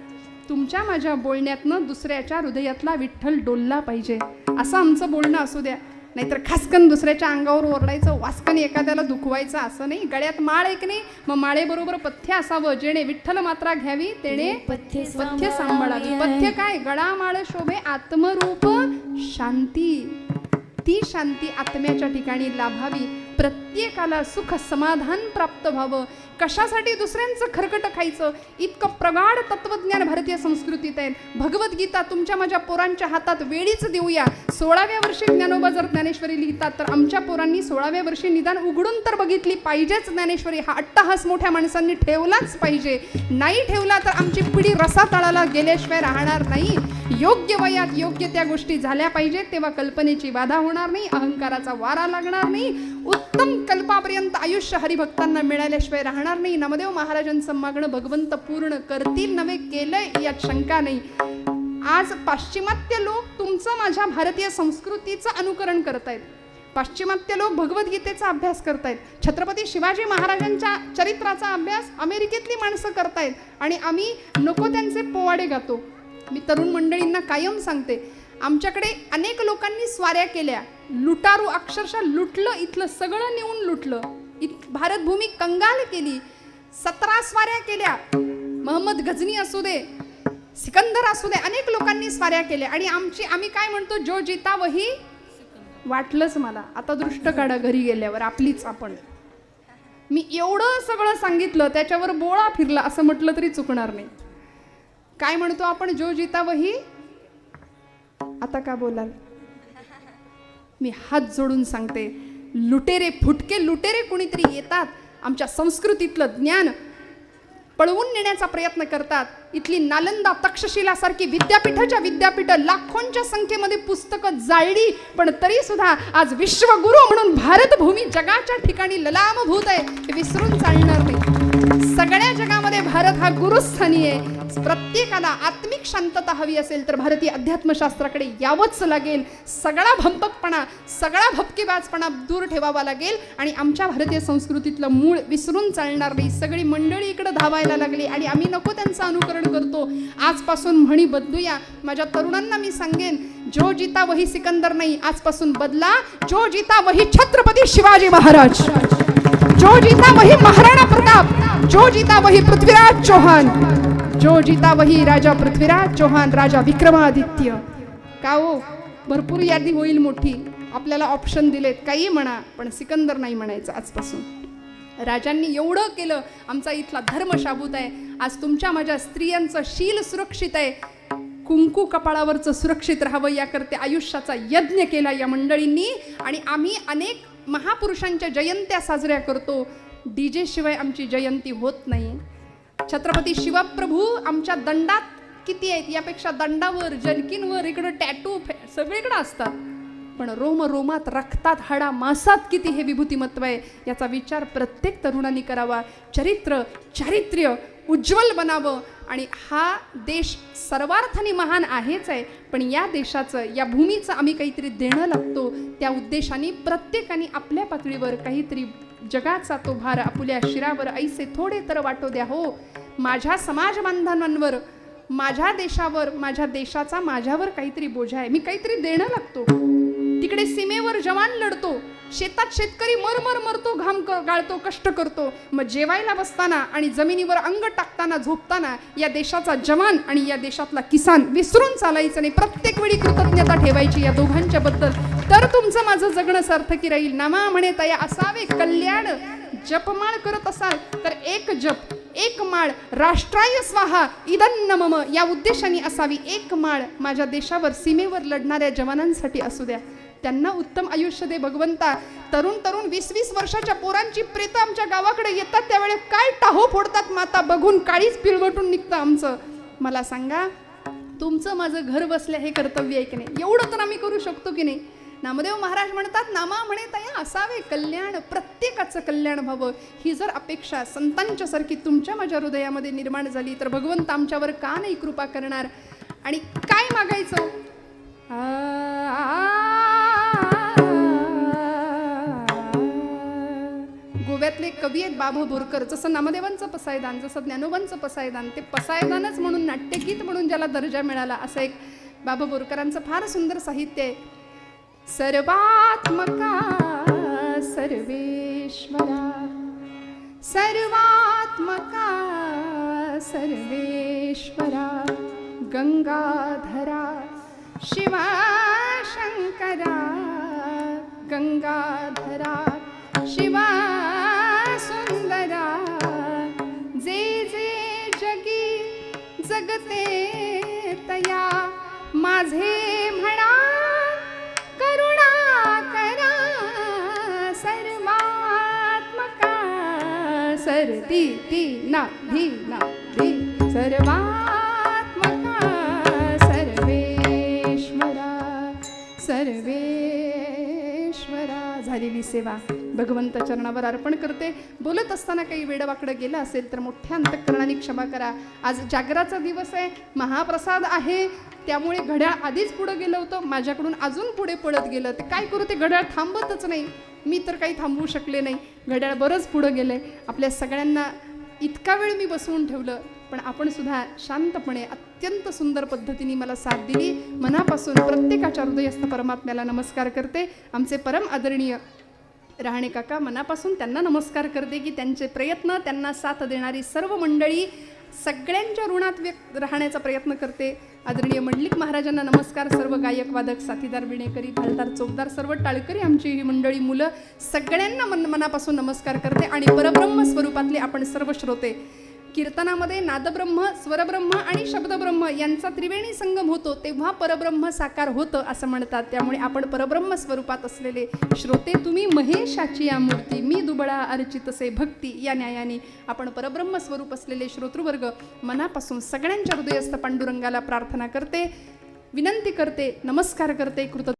तुमच्या माझ्या बोलण्यातनं दुसऱ्याच्या हृदयातला विठ्ठल डोलला पाहिजे असं आमचं बोलणं असू द्या. नाहीतर खासकन दुसऱ्याच्या अंगावर ओरडायचं, वासकन एखाद्याला दुखवायचं असं नाही. गळ्यात माळ एक नाही, मग माळेबरोबर पथ्य असावं. जेणे विठ्ठल मात्रा घ्यावी तेणे पथ्य सांभाळावी. पथ्य काय? गळा माळ शोभे आत्मरूप शांती. ती शांती आत्म्याच्या ठिकाणी लाभावी. प्रत्येकाला सुख समाधान प्राप्त व्हावं. कशासाठी दुसऱ्यांचं खरकट खायचं? इतकं प्रगाढ तत्वज्ञान भारतीय संस्कृतीत आहे. भगवद्गीता तुमच्या माझ्या पोरांच्या हातात वेळीच देऊया. 16व्या वर्षी ज्ञानोबा जर ज्ञानेश्वरी लिहितात तर आमच्या पोरांनी 16व्या वर्षी निदान उघडून तर बघितली पाहिजेच ज्ञानेश्वरी. हा अट्टहास मोठ्या माणसांनी ठेवलाच पाहिजे. नाही ठेवला तर आमची पिढी रसातळाला गेल्याशिवाय राहणार नाही. योग्य वयात योग्य त्या गोष्टी झाल्या पाहिजेत. तेव्हा कल्पनेची बाधा होणार नाही, अहंकाराचा वारा लागणार नाही. उत्तम कल्पापर्यंत आयुष्य हरिभक्तांना मिळाल्याशिवाय राहणार नाही. नामदेव महाराजांचं मागणं भगवंत पूर्ण करतील नव्हे केलंय यात शंका नाही. आज पाश्चिमात्य लोक तुमचं माझ्या भारतीय संस्कृतीचं अनुकरण करतायत. पाश्चिमात्य लोक भगवद्गीतेचा अभ्यास करतायत. छत्रपती शिवाजी महाराजांच्या चरित्राचा अभ्यास अमेरिकेतली माणसं करतायत आणि आम्ही नको त्यांचे पोवाडे गातो. मी तरुण मंडळींना कायम सांगते, आमच्याकडे अनेक लोकांनी स्वाऱ्या केल्या. लुटारू अक्षरशः लुटलं, इथलं सगळं नेऊन लुटलं. भारतभूमी कंगाल केली. 17 स्वाऱ्या केल्या. महम्मद गझनी असू दे, सिकंदर असू दे, अनेक लोकांनी स्वाऱ्या केल्या. आणि आम्ही काय म्हणतो, जो जिता वही. वाटलंच मला आता दृष्ट काढा घरी गेल्यावर आपलीच आपण. मी एवढं सगळं सांगितलं त्याच्यावर बोळा फिरला असं म्हटलं तरी चुकणार नाही. काय म्हणतो आपण, जो जिता वही. आता का बोलाल? मी हात जोडून सांगते, लुटेरे, फुटके लुटेरे कोणीतरी येतात. आमच्या संस्कृतीतलं ज्ञान पळवून नेण्याचा प्रयत्न करतात. इथली नालंदा तक्षशिलासारखी विद्यापीठ लाखोंच्या संख्येमध्ये पुस्तकं जाळली, पण तरी सुद्धा आज विश्वगुरु म्हणून भारतभूमी जगाच्या ठिकाणी ललामभूत आहे, हे विसरून चालणार नाही. सगळ्या जगामध्ये भारत हा गुरुस्थानी आहे. प्रत्येकाला आत्मिक शांतता हवी असेल तर भारतीय अध्यात्मशास्त्राकडे यावंच लागेल. सगळा भंपकपणा, सगळा भपकेबाजपणा दूर ठेवावा लागेल आणि आमच्या भारतीय संस्कृतीतलं मूळ विसरून चालणार नाही. सगळी मंडळी इकडे धावायला लागली आणि आम्ही नको त्यांचं अनुकरण करतो. आजपासून म्हणी बदलूया. माझ्या तरुणांना मी सांगेन, जो जीता वही सिकंदर नाही, आजपासून बदला. जो जीता वही छत्रपती शिवाजी महाराज, जो जीता वही महाराणा प्रताप, जो जीता वही पृथ्वीराज चौहान, जो जीता वही राजा पृथ्वीराज चौहान, राजा विक्रमादित्य. का हो, भरपूर यादी होईल मोठी. आपल्याला ऑप्शन दिलेत, काही म्हणा, पण सिकंदर नाही म्हणायचं आजपासून. राजांनी एवढं केलं, आमचा इथला धर्म शाबूत आहे. आज तुमच्या माझ्या स्त्रियांचं शील सुरक्षित आहे. कुंकू कपाळावरचं सुरक्षित राहावं याकरते आयुष्याचा यज्ञ केला या मंडळींनी. आणि आम्ही अनेक महापुरुषांच्या जयंत्या साजऱ्या करतो. डीजे शिवाय आमची जयंती होत नाही. छत्रपती शिवप्रभू आमच्या दंडात किती आहेत, यापेक्षा दंडावर, जनकींवर, इकडं टॅटू सगळीकडे असतात, पण रोम रोमात, रक्तात, हाडा मासात किती हे विभूतिमत्व आहे, याचा विचार प्रत्येक तरुणांनी करावा. चारित्र्य उज्ज्वल बनावं. आणि हा देश सर्वार्थाने महान आहेच आहे, पण या देशाचं, या भूमीचं आम्ही काहीतरी देणं लागतो. त्या उद्देशाने प्रत्येकाने आपल्या पातळीवर काहीतरी जगाचा तो भार आपुल्या शिरावर ऐसे थोडे तर वाटो द्या हो. माझ्या समाज बांधवांवर, माझ्या देशावर, माझ्या देशाचा माझ्यावर काहीतरी बोजा आहे. मी काहीतरी देणं लागतो. तिकडे सीमेवर जवान लढतो, शेतात शेतकरी मरतो, घाम गाळतो, कष्ट करतो. मग जेवायला बसताना आणि जमिनीवर अंग टाकताना, झोपताना या देशाचा जवान आणि या देशातला किसान विसरून चालायचं नाही. प्रत्येक वेळी कृतज्ञता ठेवायची या दोघांच्या बद्दल. तर तुमचं माझं जगणं सार्थकी राहील. नामा म्हणे तया असावे कल्याण. जपमाळ करत असाल तर एक जप, एक माळ, राष्ट्राय स्वाहा इदन्न मम, या उद्देशाने असावी एक माळ. माझ्या देशावर, सीमेवर लढणाऱ्या जवानांसाठी असू द्या. त्यांना उत्तम आयुष्य दे भगवंता. तरुण 20-20 वर्षाच्या पोरांची प्रेत आमच्या गावाकडे येतात, त्यावेळेस काय टाहो फोडतात माता, बघून काळीच पिळवटून निघतं आमचं. मला सांगा, तुमचं माझं घर बसल्या हे कर्तव्य आहे की नाही? एवढं तर आम्ही करू शकतो की नाही? नामदेव महाराज म्हणतात, नामा म्हणे तया असावे कल्याण. प्रत्येकाचं कल्याण व्हावं, ही जर अपेक्षा संतांच्या सारखी तुमच्या माझ्या हृदयामध्ये निर्माण झाली तर भगवंत आमच्यावर का नाही कृपा करणार? आणि काय मागायचं? गोव्यातले कवी आहेत बाभ बोरकर. जसं नामदेवांचं पसायदान, जसं ज्ञानोबांचं पसायदान, ते पसायदानच म्हणून, नाट्यगीत म्हणून ज्याला दर्जा मिळाला, असं एक बाभ बोरकरांचं फार सुंदर साहित्य आहे. सर्वात्मका सर्वेश्वरा, सर्वात्मका सर्वेश्वरा, गंगाधरा शिवा शंकरा, गंगाधरा शिवा सुंदरा, जे जे जगी जगते तया माझे म्हणा करुणा करा. सर्वात्मका सरती ती ना धी ना धी, सर्वात्मका सर्वेश्वरा, सर्वेश्वरा. झालेली सेवा भगवंत चरणावर अर्पण करते. बोलत असताना काही वेडवाकडं गेलं असेल तर मोठ्या अंतःकरणाने क्षमा करा. आज जागराचा दिवस आहे, महाप्रसाद आहे, त्यामुळे घड्याळ आधीच पुढं गेलं होतं, माझ्याकडून अजून पुढे पळत गेलं. ते काय करू, ते घड्याळ थांबतच नाही. मी तर काही थांबवू शकले नाही, घड्याळ बरंच पुढं गेलंय. आपल्या सगळ्यांना इतका वेळ मी बसवून ठेवलं, पण आपण सुद्धा शांतपणे अत्यंत सुंदर पद्धतीने मला साथ दिली. मनापासून प्रत्येकाच्या हृदयस्थ परमात्म्याला नमस्कार करते. आमचे परम आदरणीय रहाणे काका, मनापासून त्यांना नमस्कार करते की त्यांचे प्रयत्न, त्यांना साथ देणारी सर्व मंडळी, सगळ्यांच्या ऋणात राहण्याचा प्रयत्न करते. आदरणीय मंडलिक महाराजांना नमस्कार. सर्व गायक, वादक, साथीदार, विणेकरी, भालदार, चौकदार, सर्व टाळकरी, आमची ही मंडळी, मुलं, सगळ्यांना मनापासून नमस्कार करते. आणि परब्रह्म स्वरूपातले आपण सर्व श्रोते, कीर्तनामध्ये नादब्रह्म, स्वरब्रह्म आणि शब्दब्रह्म यांचा त्रिवेणी संगम होतो तेव्हा परब्रह्म साकार होतं असं म्हणतात. त्यामुळे आपण परब्रह्म स्वरूपात असलेले श्रोते, तुम्ही महेशाची या मूर्ती, मी दुबळा अर्चितसे भक्ती, या न्यायाने आपण परब्रह्म स्वरूप असलेले श्रोतृवर्ग मनापासून सगळ्यांच्या हृदयस्थ पांडुरंगाला प्रार्थना करते, विनंती करते, नमस्कार करते, कृत